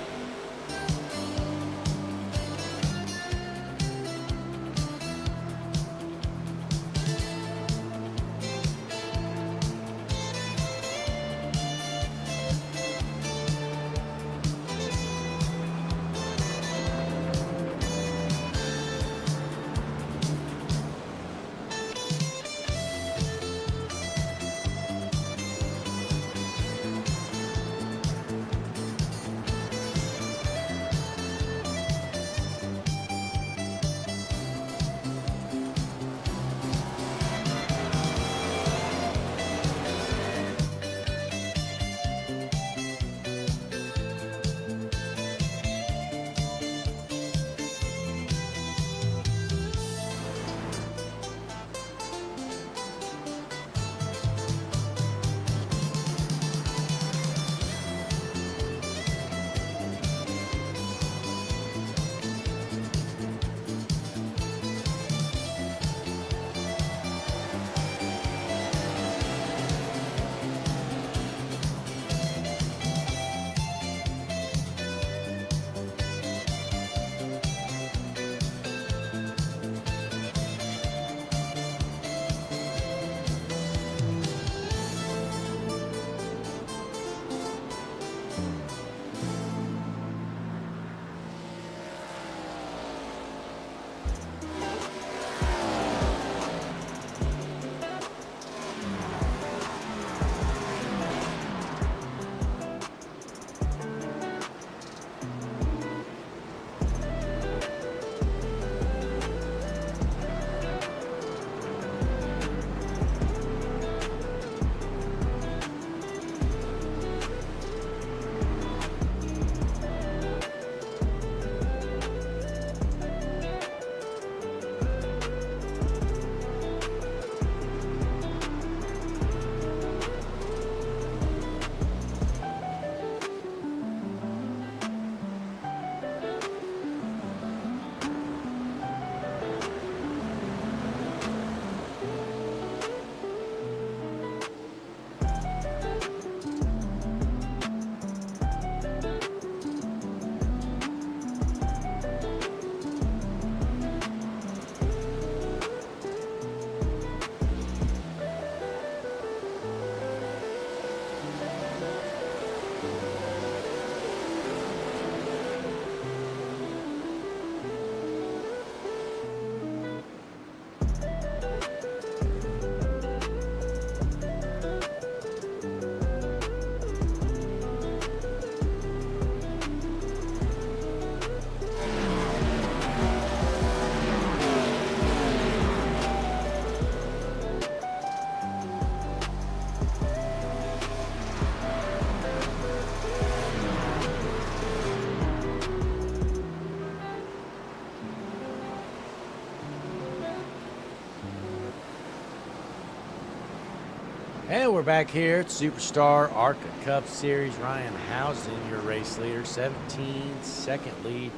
B: And we're back here at Superstar ARCA Cup Series. Ryan Housden, your race leader, 17-second lead.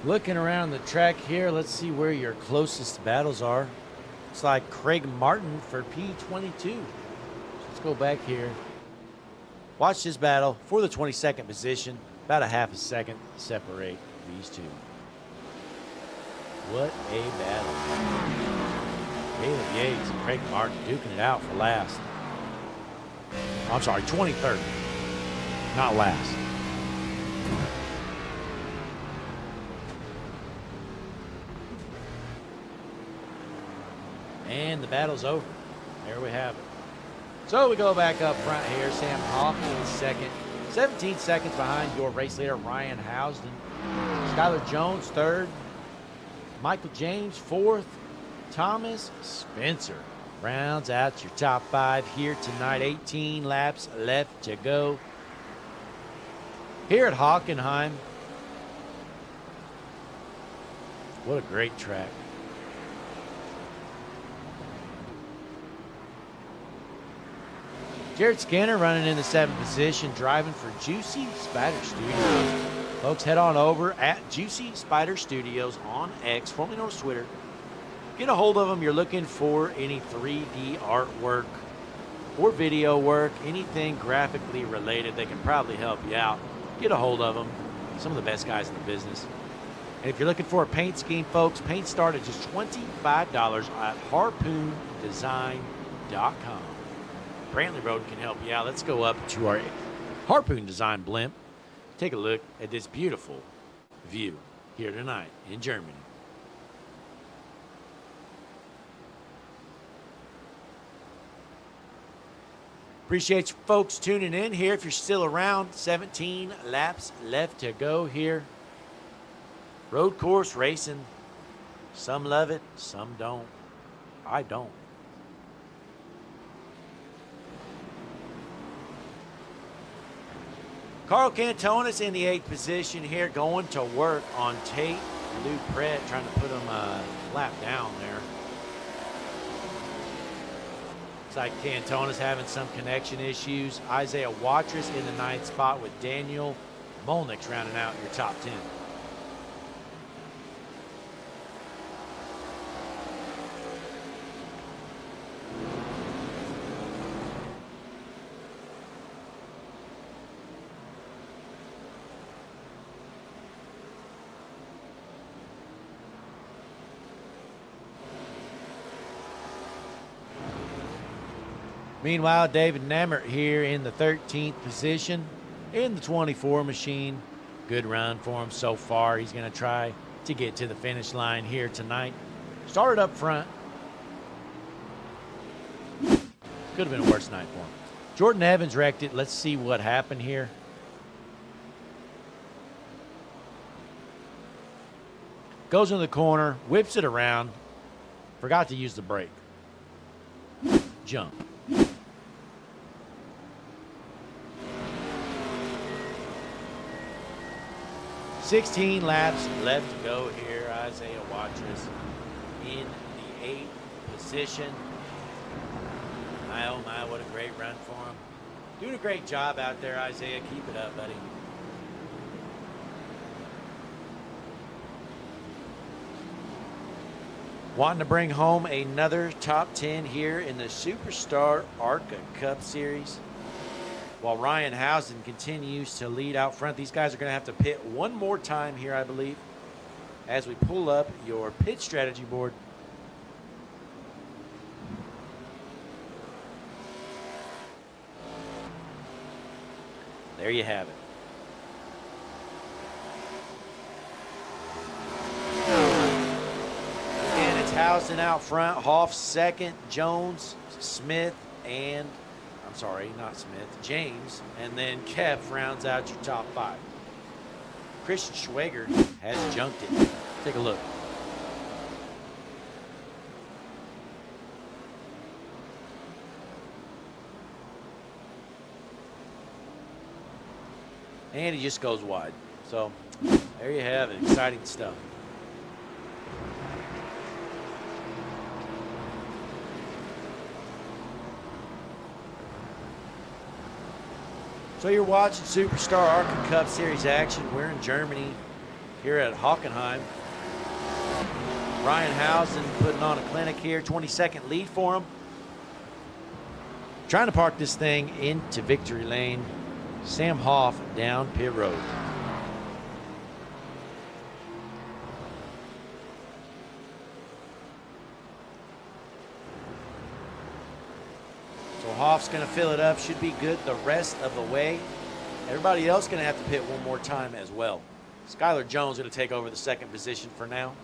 B: Looking around the track here, let's see where your closest battles are. Looks like Craig Martin for P22. Let's go back here. Watch this battle for the 22nd position. About a half a second separate these two. What a battle. Caleb Yates and Craig Martin duking it out for last. I'm sorry, 23rd, not last. And the battle's over. There we have it. So we go back up front here. Sam Hoffman in second. 17 seconds behind your race leader, Ryan Housden. Skylar Jones, third. Michael James, fourth. Thomas Spencer rounds out your top five here tonight. 18 laps left to go here at Hockenheim. What a great track. Jared Skinner running in the 7th position, driving for Juicy Spider Studios. Folks, head on over at Juicy Spider Studios on X, formerly known as Twitter. Get a hold of them. You're looking for any 3D artwork or video work, anything graphically related. They can probably help you out. Get a hold of them. Some of the best guys in the business. And if you're looking for a paint scheme, folks, paint start at just $25 at harpoondesign.com. Brantley Road can help you out. Let's go up to our Harpoon Design blimp. Take a look at this beautiful view here tonight in Germany. Appreciate you folks tuning in here. If you're still around, 17 laps left to go here. Road course racing. Some love it, some don't. I don't. Carl Cantonis in the 8th position here, going to work on Tate Lupret, trying to put him a lap down there. Looks like Cantonis having some connection issues. Isaiah Watrous in the 9th spot with Daniel Molnix rounding out your top 10. Meanwhile, David Nammert here in the 13th position in the 24 machine. Good run for him so far. He's going to try to get to the finish line here tonight. Started up front. Could have been a worse night for him. Jordan Evans wrecked it. Let's see what happened here. Goes in the corner, whips it around. Forgot to use the brake. Jump. 16 laps left to go here. Isaiah Watrous in the 8th position. My, oh my, what a great run for him. Doing a great job out there, Isaiah. Keep it up, buddy. Wanting to bring home another top 10 here in the Superstar ARCA Cup Series. While Ryan Housen continues to lead out front, these guys are going to have to pit one more time here, I believe, as we pull up your pit strategy board. There you have it. And it's Housen out front, Hoff second, Jones, Smith, and I'm sorry, not Smith, James, and then Kev rounds out your top 5. Christian Schwager has junked it. Take a look. And he just goes wide. So there you have it. Exciting stuff. So you're watching Superstar ARCA Cup Series action. We're in Germany here at Hockenheim. Ryan Housen putting on a clinic here. 22nd lead for him. Trying to park this thing into victory lane. Sam Hoff down pit road. So Hoff's going to fill it up. Should be good the rest of the way. Everybody else going to have to pit one more time as well. Skylar Jones going to take over the 2nd position for now.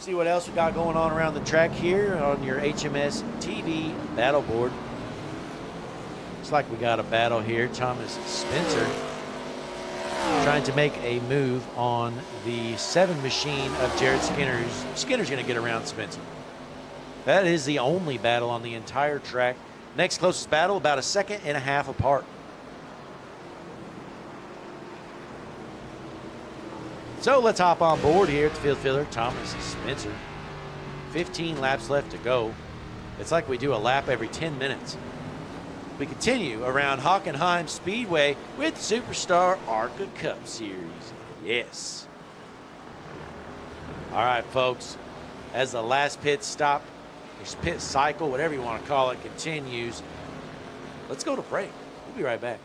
B: See what else we got going on around the track here on your HMS TV battle board. Looks like we got a battle here. Thomas Spencer trying to make a move on the 7 machine of Jared Skinner. Skinner's going to get around Spencer. That is the only battle on the entire track. Next closest battle, about a 1.5 seconds apart. So let's hop on board here at the field filler, Thomas Spencer. 15 laps left to go. It's like we do a lap every 10 minutes. We continue around Hockenheim Speedway with Superstar ARCA Cup Series. Yes. All right, folks. As the last pit stop, this pit cycle, whatever you want to call it, continues, let's go to break. We'll be right back.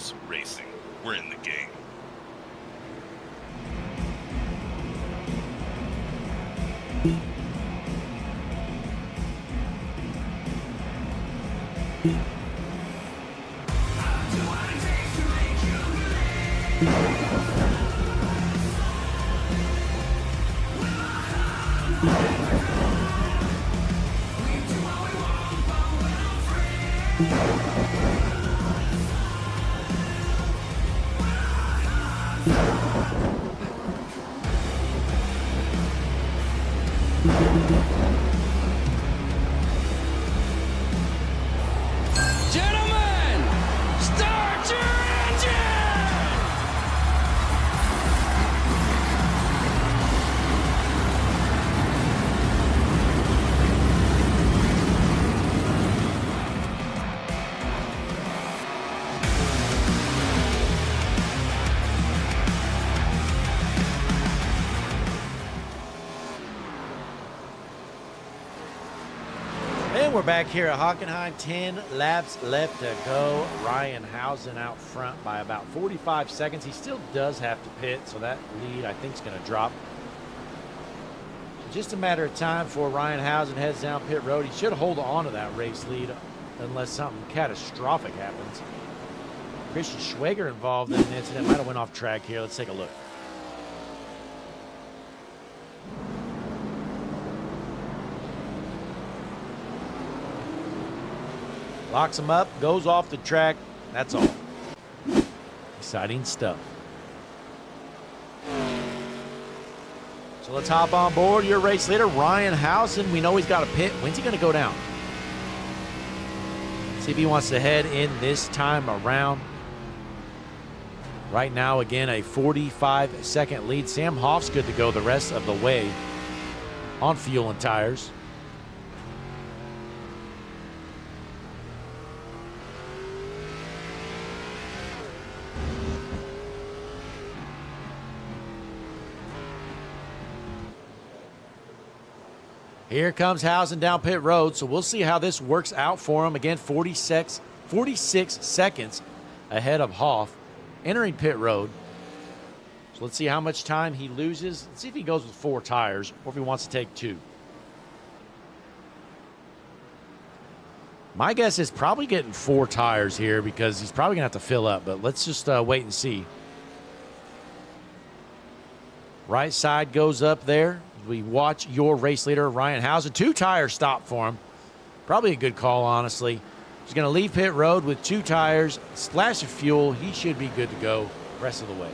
E: Motorsports Racing. We're in the game.
F: Gentlemen, start your engine!
B: And we're back here at Hockenheim. 10 laps left to go. Ryan Housen out front by about 45 seconds. He still does have to pit, so that lead I think is going to drop. Just a matter of time before Ryan Housen heads down pit road. He should hold on to that race lead unless something catastrophic happens. Christian Schwager involved in an incident. Might have went off track here. Let's take a look. Locks him up, goes off the track. That's all. Exciting stuff. So let's hop on board. Your race leader, Ryan Housen. We know he's got a pit. When's he going to go down? See if he wants to head in this time around. Right now, again, a 45-second lead. Sam Hoff's good to go the rest of the way on fuel and tires. Here comes Housen down pit road, so we'll see how this works out for him. Again, 46 seconds ahead of Hoff entering pit road. So let's see how much time he loses. Let's see if he goes with 4 tires or if he wants to take 2. My guess is probably getting 4 tires here because he's probably going to have to fill up, but let's just wait and see. Right side goes up there. We watch your race leader, Ryan Housen. 2 tires stop for him. Probably a good call, honestly. He's going to leave pit road with 2 tires, splash of fuel. He should be good to go rest of the way.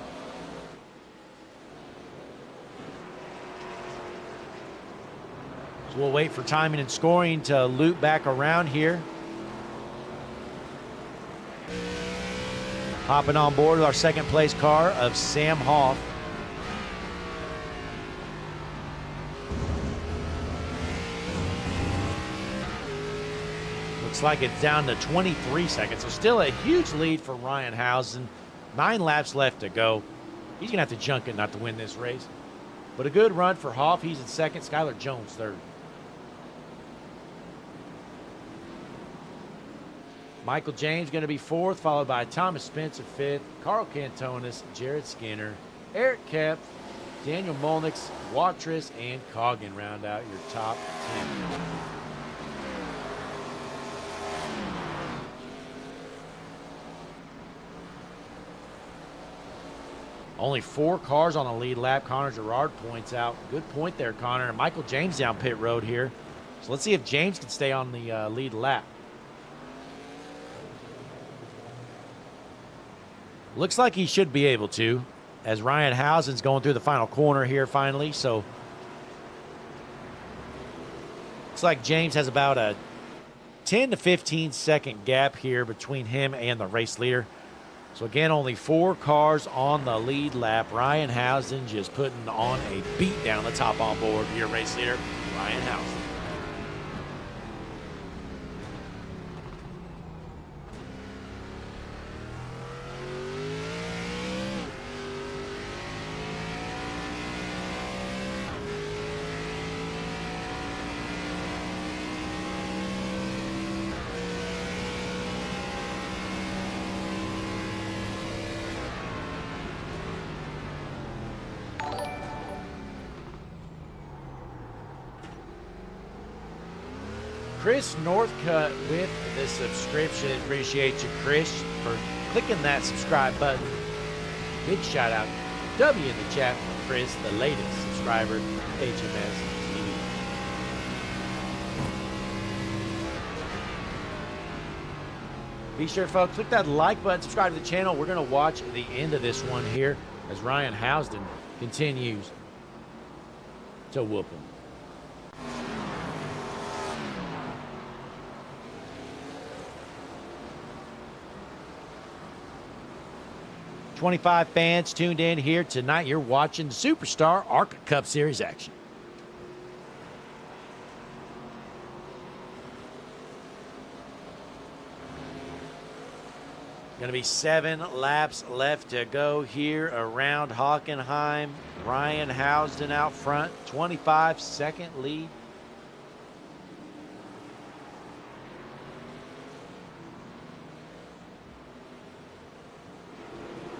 B: So we'll wait for timing and scoring to loop back around here. Hopping on board with our second place car of Sam Hoff. Looks like it's down to 23 seconds. So still a huge lead for Ryan Housen. 9 laps left to go. He's going to have to junk it not to win this race. But a good run for Hoff. He's in second. Skylar Jones third. Michael James going to be fourth, followed by Thomas Spencer fifth, Carl Cantonis, Jared Skinner, Eric Kepf, Daniel Molnix, Watrous, and Coggin round out your top 10. Only 4 cars on the lead lap. Connor Gerard points out. Good point there, Connor. And Michael James down pit road here. So let's see if James can stay on the lead lap. Looks like he should be able to, as Ryan Housen's going through the final corner here finally. So looks like James has about a 10 to 15 second gap here between him and the race leader. So again, only 4 cars on the lead lap. Ryan Housen just putting on a beat down the top on board. Your race leader, Ryan Housen. Chris Northcutt with the subscription. Appreciate you, Chris, for clicking that subscribe button. Big shout out, W in the chat for Chris, the latest subscriber, HMS TV. Be sure, folks, click that like button, subscribe to the channel. We're going to watch the end of this one here as Ryan Housden continues to whoop him. "25 fans tuned in here tonight. You're watching the Superstar ARCA Cup Series action. Going to be 7 laps left to go here around Hockenheim. Ryan Housden out front, 25-second lead.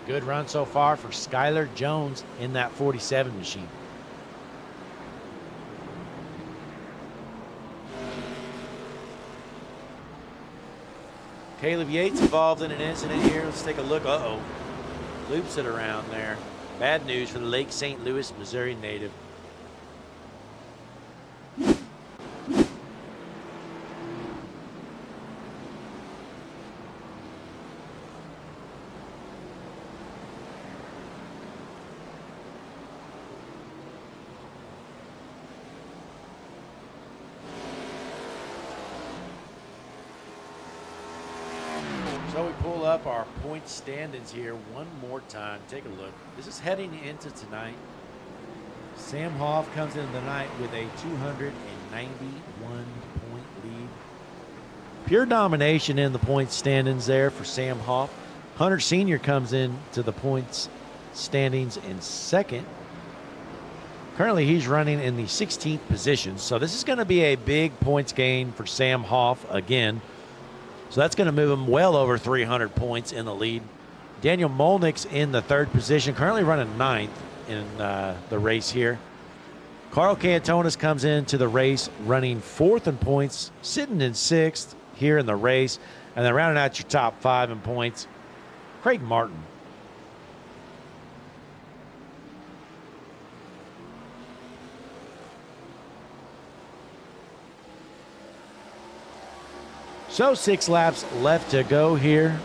B: Good run so far for Skylar Jones in that 47 machine. Caleb Yates involved in an incident here. Let's take a look. Uh-oh. Loops it around there. Bad news for the Lake St. Louis, Missouri native. So we pull up our point standings here one more time. Take a look. This is heading into tonight. Sam Hoff comes into the night with a 291 point lead. Pure domination in the point standings there for Sam Hoff. Hunter Sr. comes in to the points standings in second. Currently he's running in the 16th position. So this is going to be a big points gain for Sam Hoff again. So that's going to move him well over 300 points in the lead. Daniel Molnick's in the 3rd position, currently running 9th in the race here. Carl Cantonis comes into the race running 4th in points, sitting in 6th here in the race. And then rounding out your top 5 in points, Craig Martin. So 6 laps left to go here.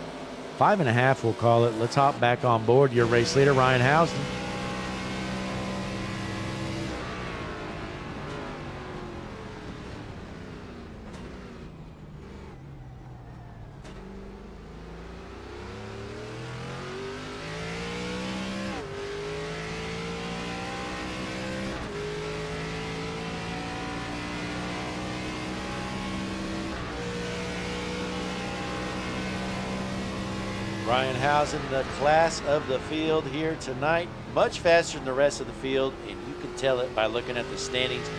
B: 5.5 we'll call it. Let's hop back on board. Your race leader, Ryan Housden. Ryan Housden, the class of the field here tonight. Much faster than the rest of the field, and you can tell it by looking at the standings.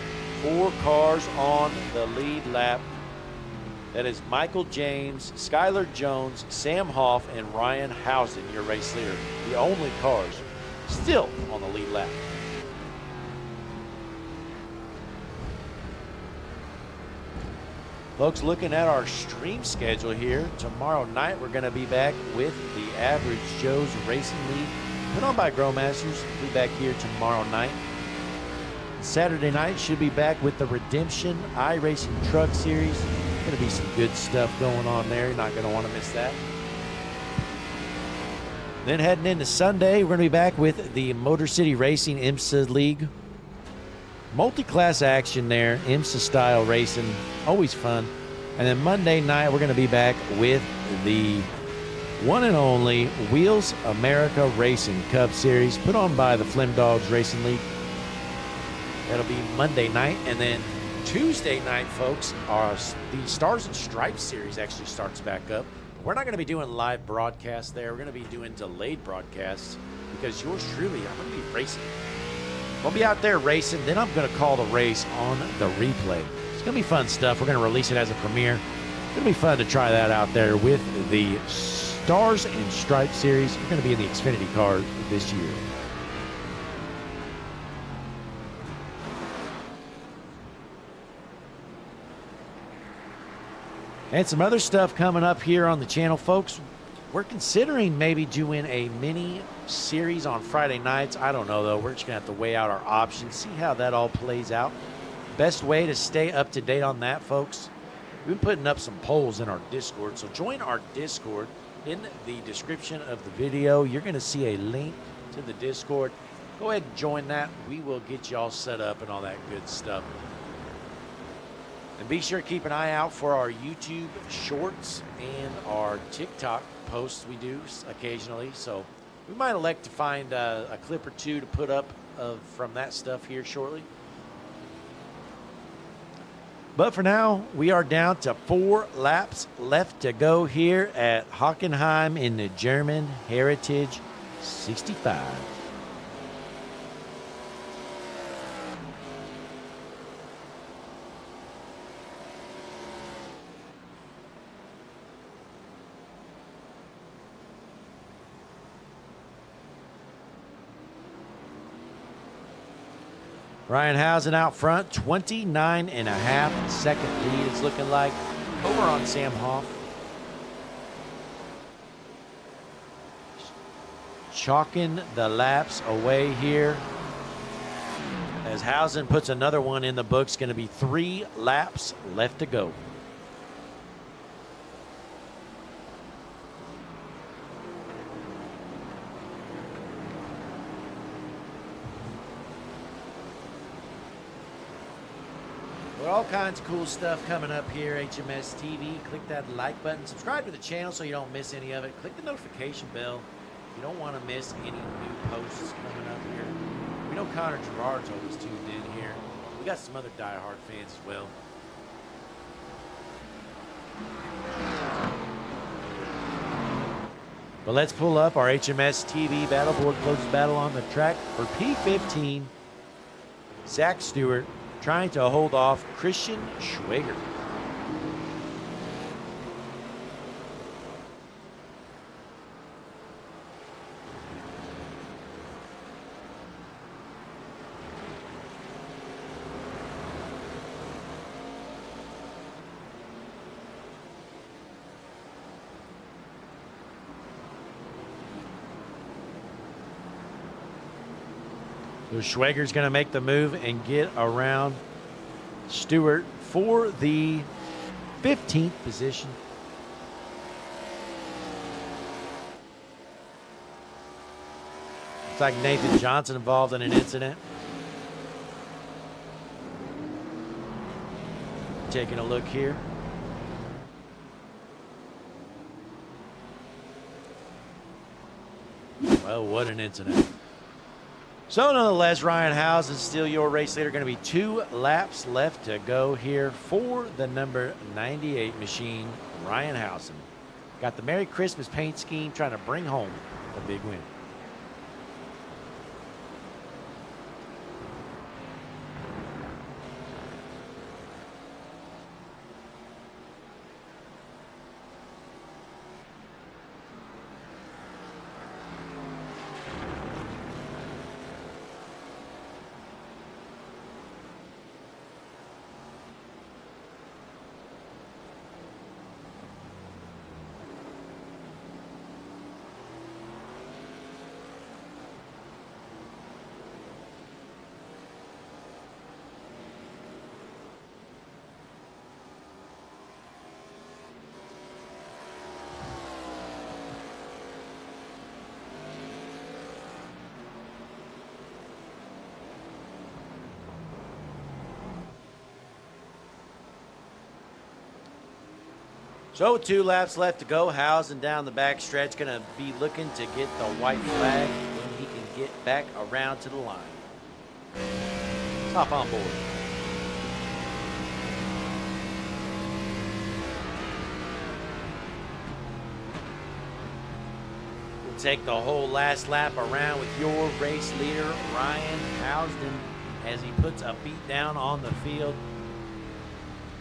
B: 4 cars on the lead lap. That is Michael James, Skylar Jones, Sam Hoff, and Ryan Housden, your race leader. The only cars still on the lead lap. Folks, looking at our stream schedule here, tomorrow night we're going to be back with the Average Joe's Racing League, put on by Growmasters. We'll be back here tomorrow night. Saturday night should be back with the Redemption iRacing Truck Series. Going to be some good stuff going on there. You're not going to want to miss that. Then heading into Sunday, we're going to be back with the Motor City Racing IMSA League. Multi-class action there, IMSA style racing, always fun. And then Monday night, we're going to be back with the one and only Wheels America Racing Cup Series, put on by the Flim Dogs Racing League. That'll be Monday night. And then Tuesday night, folks, the Stars and Stripes Series actually starts back up. We're not going to be doing live broadcasts there. We're going to be doing delayed broadcasts because yours truly, I'm going to be racing. I'll be out there racing, then I'm going to call the race on the replay. It's going to be fun stuff. We're going to release it as a premiere. It's going to be fun to try that out there with the Stars and Stripes Series. We're going to be in the Xfinity car this year. And some other stuff coming up here on the channel, folks. We're considering maybe doing a mini series on Friday nights. I don't know, though. We're just going to have to weigh out our options, see how that all plays out. Best way to stay up to date on that, folks, we've been putting up some polls in our Discord. So join our Discord. In the description of the video, you're going to see a link to the Discord. Go ahead and join that. We will get you all set up and all that good stuff. And be sure to keep an eye out for our YouTube shorts and our TikTok posts we do occasionally. So we might elect to find a clip or two to put up from that stuff here shortly. But for now, we are down to 4 laps left to go here at Hockenheim in the German Heritage 65. Ryan Housen out front, 29.5-second lead it's looking like over on Sam Hoff. Chalking the laps away here as Housen puts another one in the books. Going to be 3 laps left to go. All kinds of cool stuff coming up here, HMS TV. Click that like button. Subscribe to the channel so you don't miss any of it. Click the notification bell. You don't want to miss any new posts coming up here. We know Connor Gerard's always tuned in here. We got some other diehard fans as well. But let's pull up our HMS TV battle board. Closest battle on the track for P15. Zach Stewart trying to hold off Christian Schwager. So Schwager's going to make the move and get around Stewart for the 15th position. Looks like Nathan Johnson involved in an incident. Taking a look here. Well, what an incident. So nonetheless, Ryan Housen is still your race leader. Going to be 2 laps left to go here for the number 98 machine, Ryan Housen. Got the Merry Christmas paint scheme, trying to bring home the big win. So 2 laps left to go. Housen down the back stretch, going to be looking to get the white flag when he can get back around to the line. Let's hop on board. We'll take the whole last lap around with your race leader, Ryan Housen, as he puts a beat down on the field.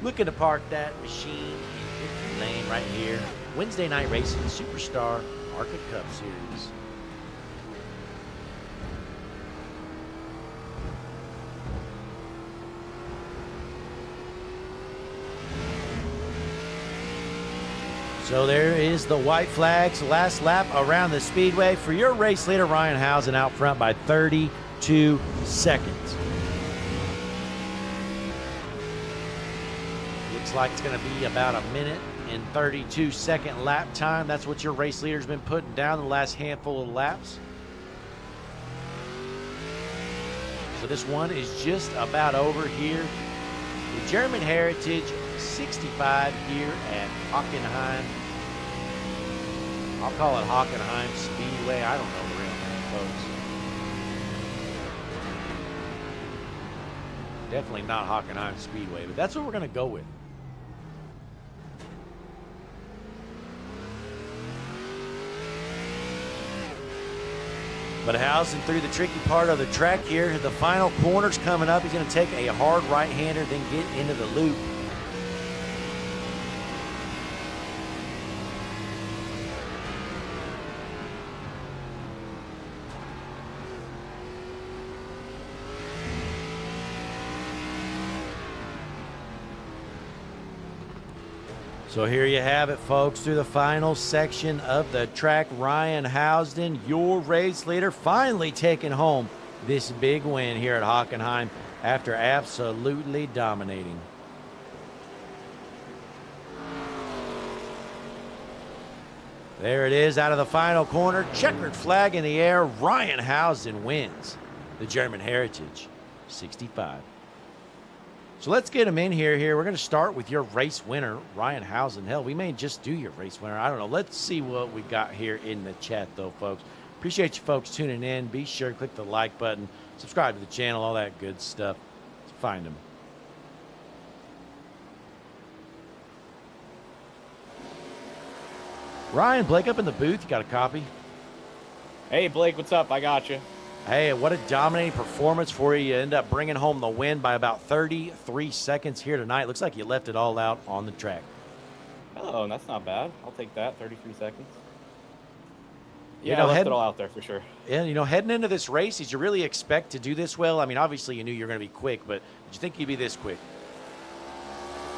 B: Looking to park that machine in victory lane right here. Wednesday Night Racing Superstar ARCA Cup Series. So there is the white flags. Last lap around the speedway for your race leader, Ryan Housen, out front by 32 seconds. Looks like it's going to be about a minute and 32-second lap time. That's what your race leader's been putting down the last handful of laps. So this one is just about over here. The German Heritage 65 here at Hockenheim. I'll call it Hockenheim Speedway. I don't know the real name, folks. Definitely not Hockenheim Speedway, but that's what we're going to go with. But Housen through the tricky part of the track here. The final corner's coming up. He's going to take a hard right-hander, then get into the loop. So here you have it, folks, through the final section of the track. Ryan Housen, your race leader, finally taking home this big win here at Hockenheim after absolutely dominating. There it is out of the final corner. Checkered flag in the air. Ryan Housen wins the German Heritage 65. So let's get him in here. We're going to start with your race winner, Ryan Housen. Hell, we may just do your race winner. I don't know. Let's see what we got here in the chat, though, folks. Appreciate you folks tuning in. Be sure to click the like button, subscribe to the channel, all that good stuff. Let's find him. Ryan, Blake up in the booth. You got a copy?
G: Hey, Blake, what's up? I got you.
B: Hey, what a dominating performance for you. You end up bringing home the win by about 33 seconds here tonight. Looks like you left it all out on the track.
G: Oh, that's not bad. I'll take that, 33 seconds.
B: You
G: Yeah,
B: know,
G: I left it all out there for sure.
B: And, you know, heading into this race, did you really expect to do this well? I mean, obviously you knew you were going to be quick, but did you think you'd be this quick?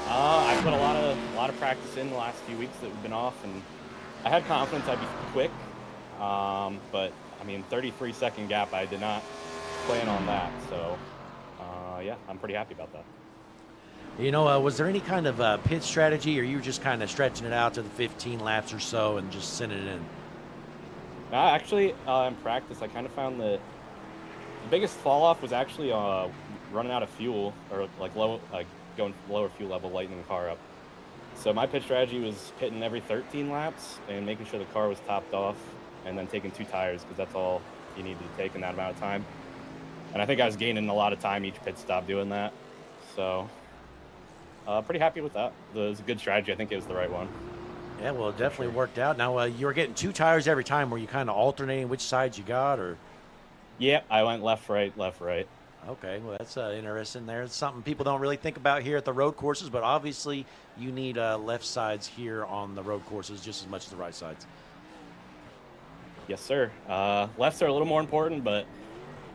G: I put a lot of practice in the last few weeks that we've been off, and I had confidence I'd be quick. But I mean, 33-second gap, I did not plan on that. So, yeah, I'm pretty happy about that.
B: You know, was there any kind of pit strategy, or you were just kind of stretching it out to the 15 laps or so and just sending it in?
G: Actually, in practice, I kind of found the biggest fall off was actually running out of fuel, or going lower fuel level, lightening the car up. So my pit strategy was pitting every 13 laps and making sure the car was topped off, and then taking 2 tires, because that's all you need to take in that amount of time. And I think I was gaining a lot of time each pit stop doing that. So pretty happy with that. It was a good strategy. I think it was the right one.
B: Yeah, well, it definitely worked out. Now, you were getting 2 tires every time. Were you kind of alternating which sides you got, or?
G: Yeah, I went left, right, left, right.
B: Okay, well, that's interesting there. It's something people don't really think about here at the road courses, but obviously you need left sides here on the road courses just as much as the right sides.
G: Yes, sir. Lefts are a little more important, but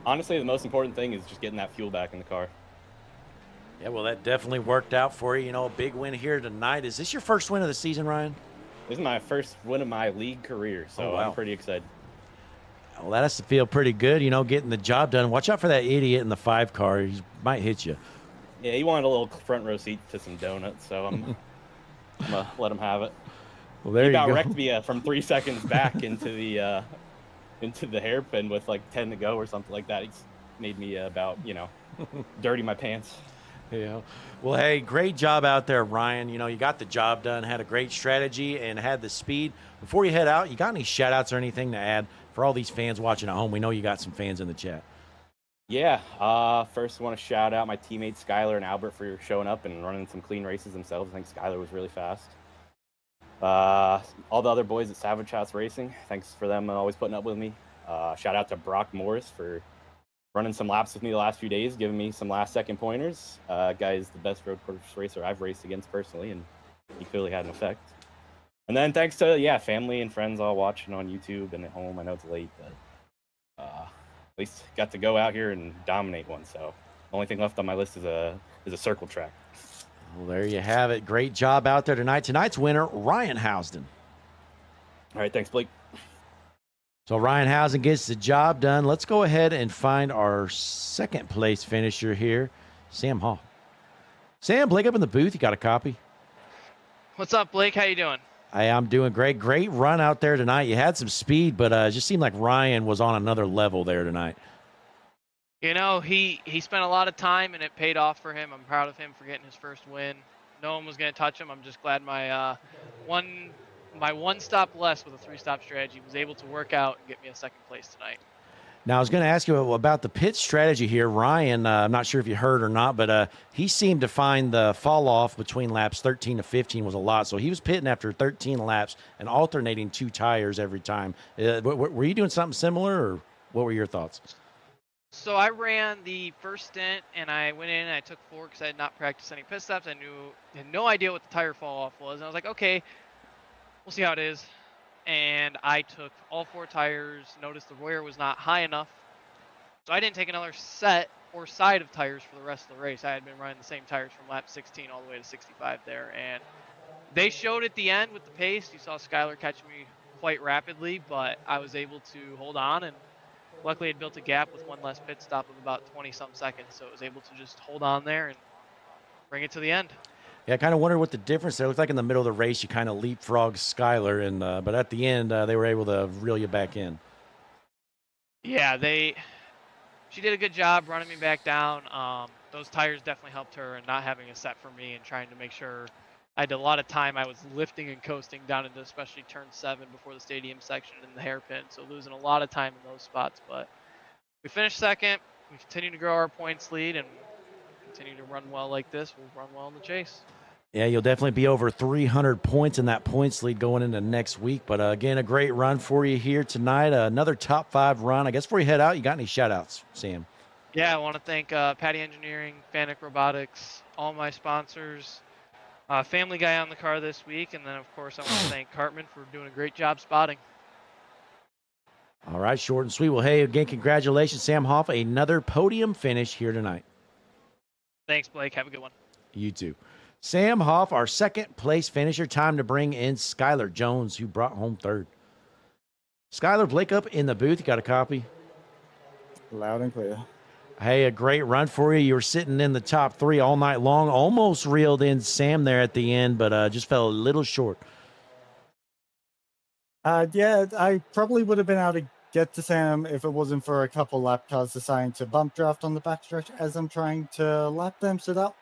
G: honestly, the most important thing is just getting that fuel back in the car.
B: Yeah, well, that definitely worked out for you. You know, a big win here tonight. Is this your first win of the season, Ryan?
G: This is my first win of my league career, so
B: Oh, wow.
G: I'm pretty excited.
B: Well, that has to feel pretty good, you know, getting the job done. Watch out for that idiot in the 5 car. He might hit you.
G: Yeah, he wanted a little front row seat to some donuts, so I'm going to let him have it.
B: Well, there
G: He
B: you
G: about
B: go.
G: wrecked me from 3 seconds back into the hairpin with like 10 to go or something like that. He's made me dirty my pants.
B: Yeah. Well, hey, great job out there, Ryan. You know, you got the job done, had a great strategy, and had the speed. Before you head out, you got any shout-outs or anything to add for all these fans watching at home? We know you got some fans in the chat.
G: Yeah, first I want to shout out my teammates Skylar and Albert for showing up and running some clean races themselves. I think Skylar was really fast. All the other boys at Savage House Racing, thanks for them always putting up with me. Shout out to Brock Morris for running some laps with me the last few days, giving me some last-second pointers. Guy is the best road course racer I've raced against personally, and he clearly had an effect. And then thanks to, family and friends all watching on YouTube and at home. I know it's late, but at least got to go out here and dominate one. So the only thing left on my list is a circle track.
B: Well, there you have it. Great job out there tonight. Tonight's winner, Ryan Housden.
G: All right, thanks, Blake.
B: So Ryan Housden gets the job done. Let's go ahead and find our second place finisher here, Sam Hall. Sam, Blake up in the booth. You got a copy?
H: What's up, Blake? How you doing?
B: I'm doing great. Great run out there tonight. You had some speed, but it just seemed like Ryan was on another level there tonight.
H: You know, he spent a lot of time, and it paid off for him. I'm proud of him for getting his first win. No one was going to touch him. I'm just glad my one stop less with a 3-stop strategy was able to work out and get me a second place tonight.
B: Now, I was going to ask you about the pit strategy here. Ryan, I'm not sure if you heard or not, but he seemed to find the fall off between laps 13 to 15 was a lot. So he was pitting after 13 laps and alternating 2 tires every time. Were you doing something similar, or what were your thoughts?
H: So I ran the first stint, and I went in and I took 4 because I had not practiced any pit stops. I had no idea what the tire fall off was. And I was like, okay, we'll see how it is. And I took all 4 tires, noticed the wear was not high enough. So I didn't take another set or side of tires for the rest of the race. I had been running the same tires from lap 16 all the way to 65 there. And they showed at the end with the pace. You saw Skylar catch me quite rapidly, but I was able to hold on, and luckily it built a gap with one less pit stop of about 20-some seconds. So I was able to just hold on there and bring it to the end.
B: Yeah, I kind of wondered what the difference there. It looked like in the middle of the race you kind of leapfrogged Skylar, and but at the end they were able to reel you back in.
H: Yeah, she did a good job running me back down. Those tires definitely helped her, and not having a set for me and trying to make sure I had a lot of time. I was lifting and coasting down into especially turn 7 before the stadium section and the hairpin, so losing a lot of time in those spots. But we finished second. We continue to grow our points lead, and continue to run well like this. We'll run well in the chase.
B: Yeah, you'll definitely be over 300 points in that points lead going into next week. But again, a great run for you here tonight. Another top 5 run. I guess before you head out, you got any shout-outs, Sam?
H: Yeah, I want to thank Patty Engineering, Fanic Robotics, all my sponsors, Family Guy on the car this week, and then, of course, I want to thank Cartman for doing a great job spotting.
B: All right, short and sweet. Well, hey, again, congratulations, Sam Hoff. Another podium finish here tonight.
H: Thanks, Blake. Have a good one.
B: You too. Sam Hoff, our second place finisher. Time to bring in Skylar Jones, who brought home 3rd. Skylar, Blake up in the booth. You got a copy?
I: Loud and clear.
B: Hey, a great run for you. You were sitting in the top 3 all night long. Almost reeled in Sam there at the end, but just fell a little short.
I: Yeah, I probably would have been able to get to Sam if it wasn't for a couple lap cars deciding to bump draft on the backstretch as I'm trying to lap them. So that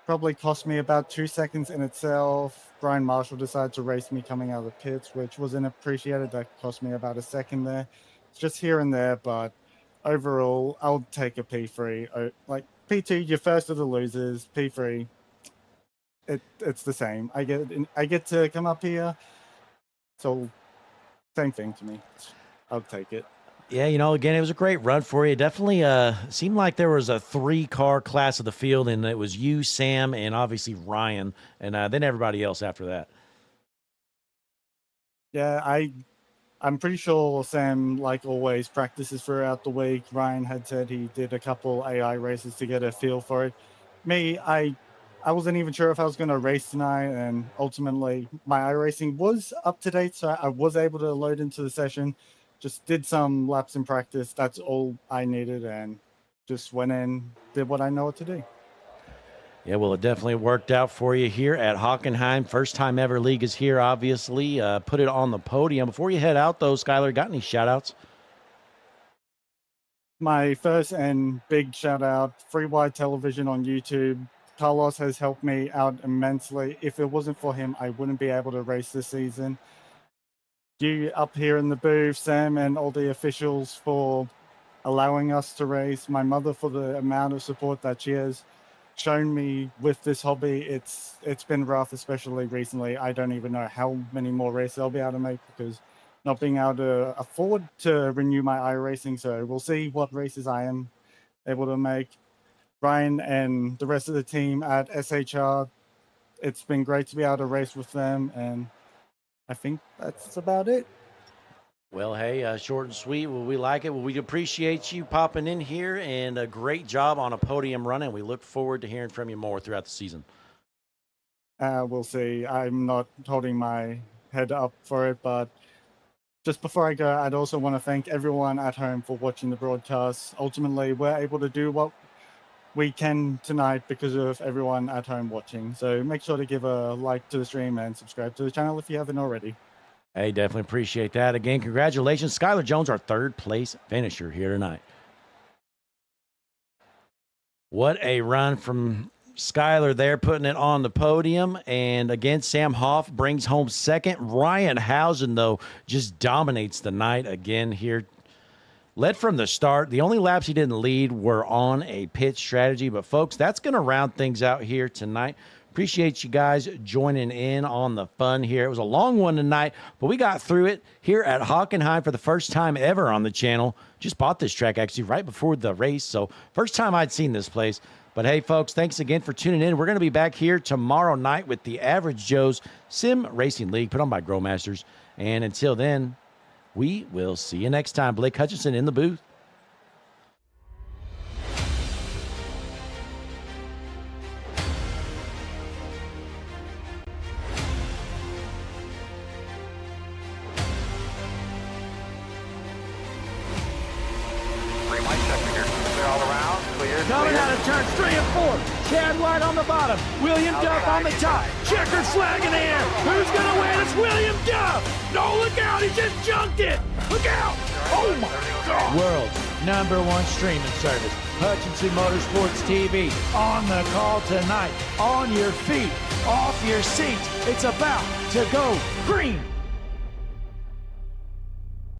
I: probably cost me about 2 seconds in itself. Brian Marshall decided to race me coming out of the pits, which wasn't appreciated. That cost me about a second there. It's just here and there, but overall, I'll take a P3. Like P2, you're first of the losers. P3, it's the same. I get to come up here, so same thing to me. I'll take it.
B: Yeah, again, it was a great run for you. Definitely seemed like there was a 3-car class of the field, and it was you, Sam, and obviously Ryan, and then everybody else after that.
I: Yeah, I'm pretty sure Sam, like always, practices throughout the week. Ryan had said he did a couple AI races to get a feel for it. Me, I wasn't even sure if I was going to race tonight, and ultimately my iRacing was up to date, so I was able to load into the session. Just did some laps in practice. That's all I needed, and just went in, did what I know what to do.
B: Yeah, well, it definitely worked out for you here at Hockenheim. First time ever league is here, obviously. Put it on the podium. Before you head out, though, Skylar, got any shout-outs?
I: My first and big shout-out, Free Wide Television on YouTube. Carlos has helped me out immensely. If it wasn't for him, I wouldn't be able to race this season. You up here in the booth, Sam, and all the officials for allowing us to race. My mother for the amount of support that she has shown me with this hobby. It's been rough, especially recently. I don't even know how many more races I'll be able to make because not being able to afford to renew my iRacing. So we'll see what races I am able to make. Ryan and the rest of the team at SHR, it's been great to be able to race with them, and I think that's about it.
B: Well, hey, short and sweet. Well, we like it. Well, we appreciate you popping in here, and a great job on a podium run, and we look forward to hearing from you more throughout the season.
I: We'll see. I'm not holding my head up for it, but just before I go, I'd also want to thank everyone at home for watching the broadcast. Ultimately, we're able to do what we can tonight because of everyone at home watching. So make sure to give a like to the stream and subscribe to the channel if you haven't already.
B: Hey, definitely appreciate that. Again, congratulations. Skylar Jones, our third place finisher here tonight. What a run from Skylar there, putting it on the podium. And again, Sam Hoff brings home second. Ryan Housen, though, just dominates the night again here. Led from the start. The only laps he didn't lead were on a pit strategy. But, folks, that's going to round things out here tonight. Appreciate you guys joining in on the fun here. It was a long one tonight, but we got through it here at Hockenheim for the first time ever on the channel. Just bought this track, actually, right before the race. So, first time I'd seen this place. But, hey, folks, thanks again for tuning in. We're going to be back here tomorrow night with the Average Joe's Sim Racing League, put on by Growmasters. And until then, we will see you next time. Blake Hutchinson in the booth.
F: Coming out of turns 3 and 4. Chad White on the bottom. William Duff on the top. Checkered flag in the air. Who's going to win? It's William Duff. No, look out. He just junked it. Look out. Oh, my God.
B: World's #1 streaming service, Hutchinson Motorsports TV. On the call tonight. On your feet. Off your seats. It's about to go green.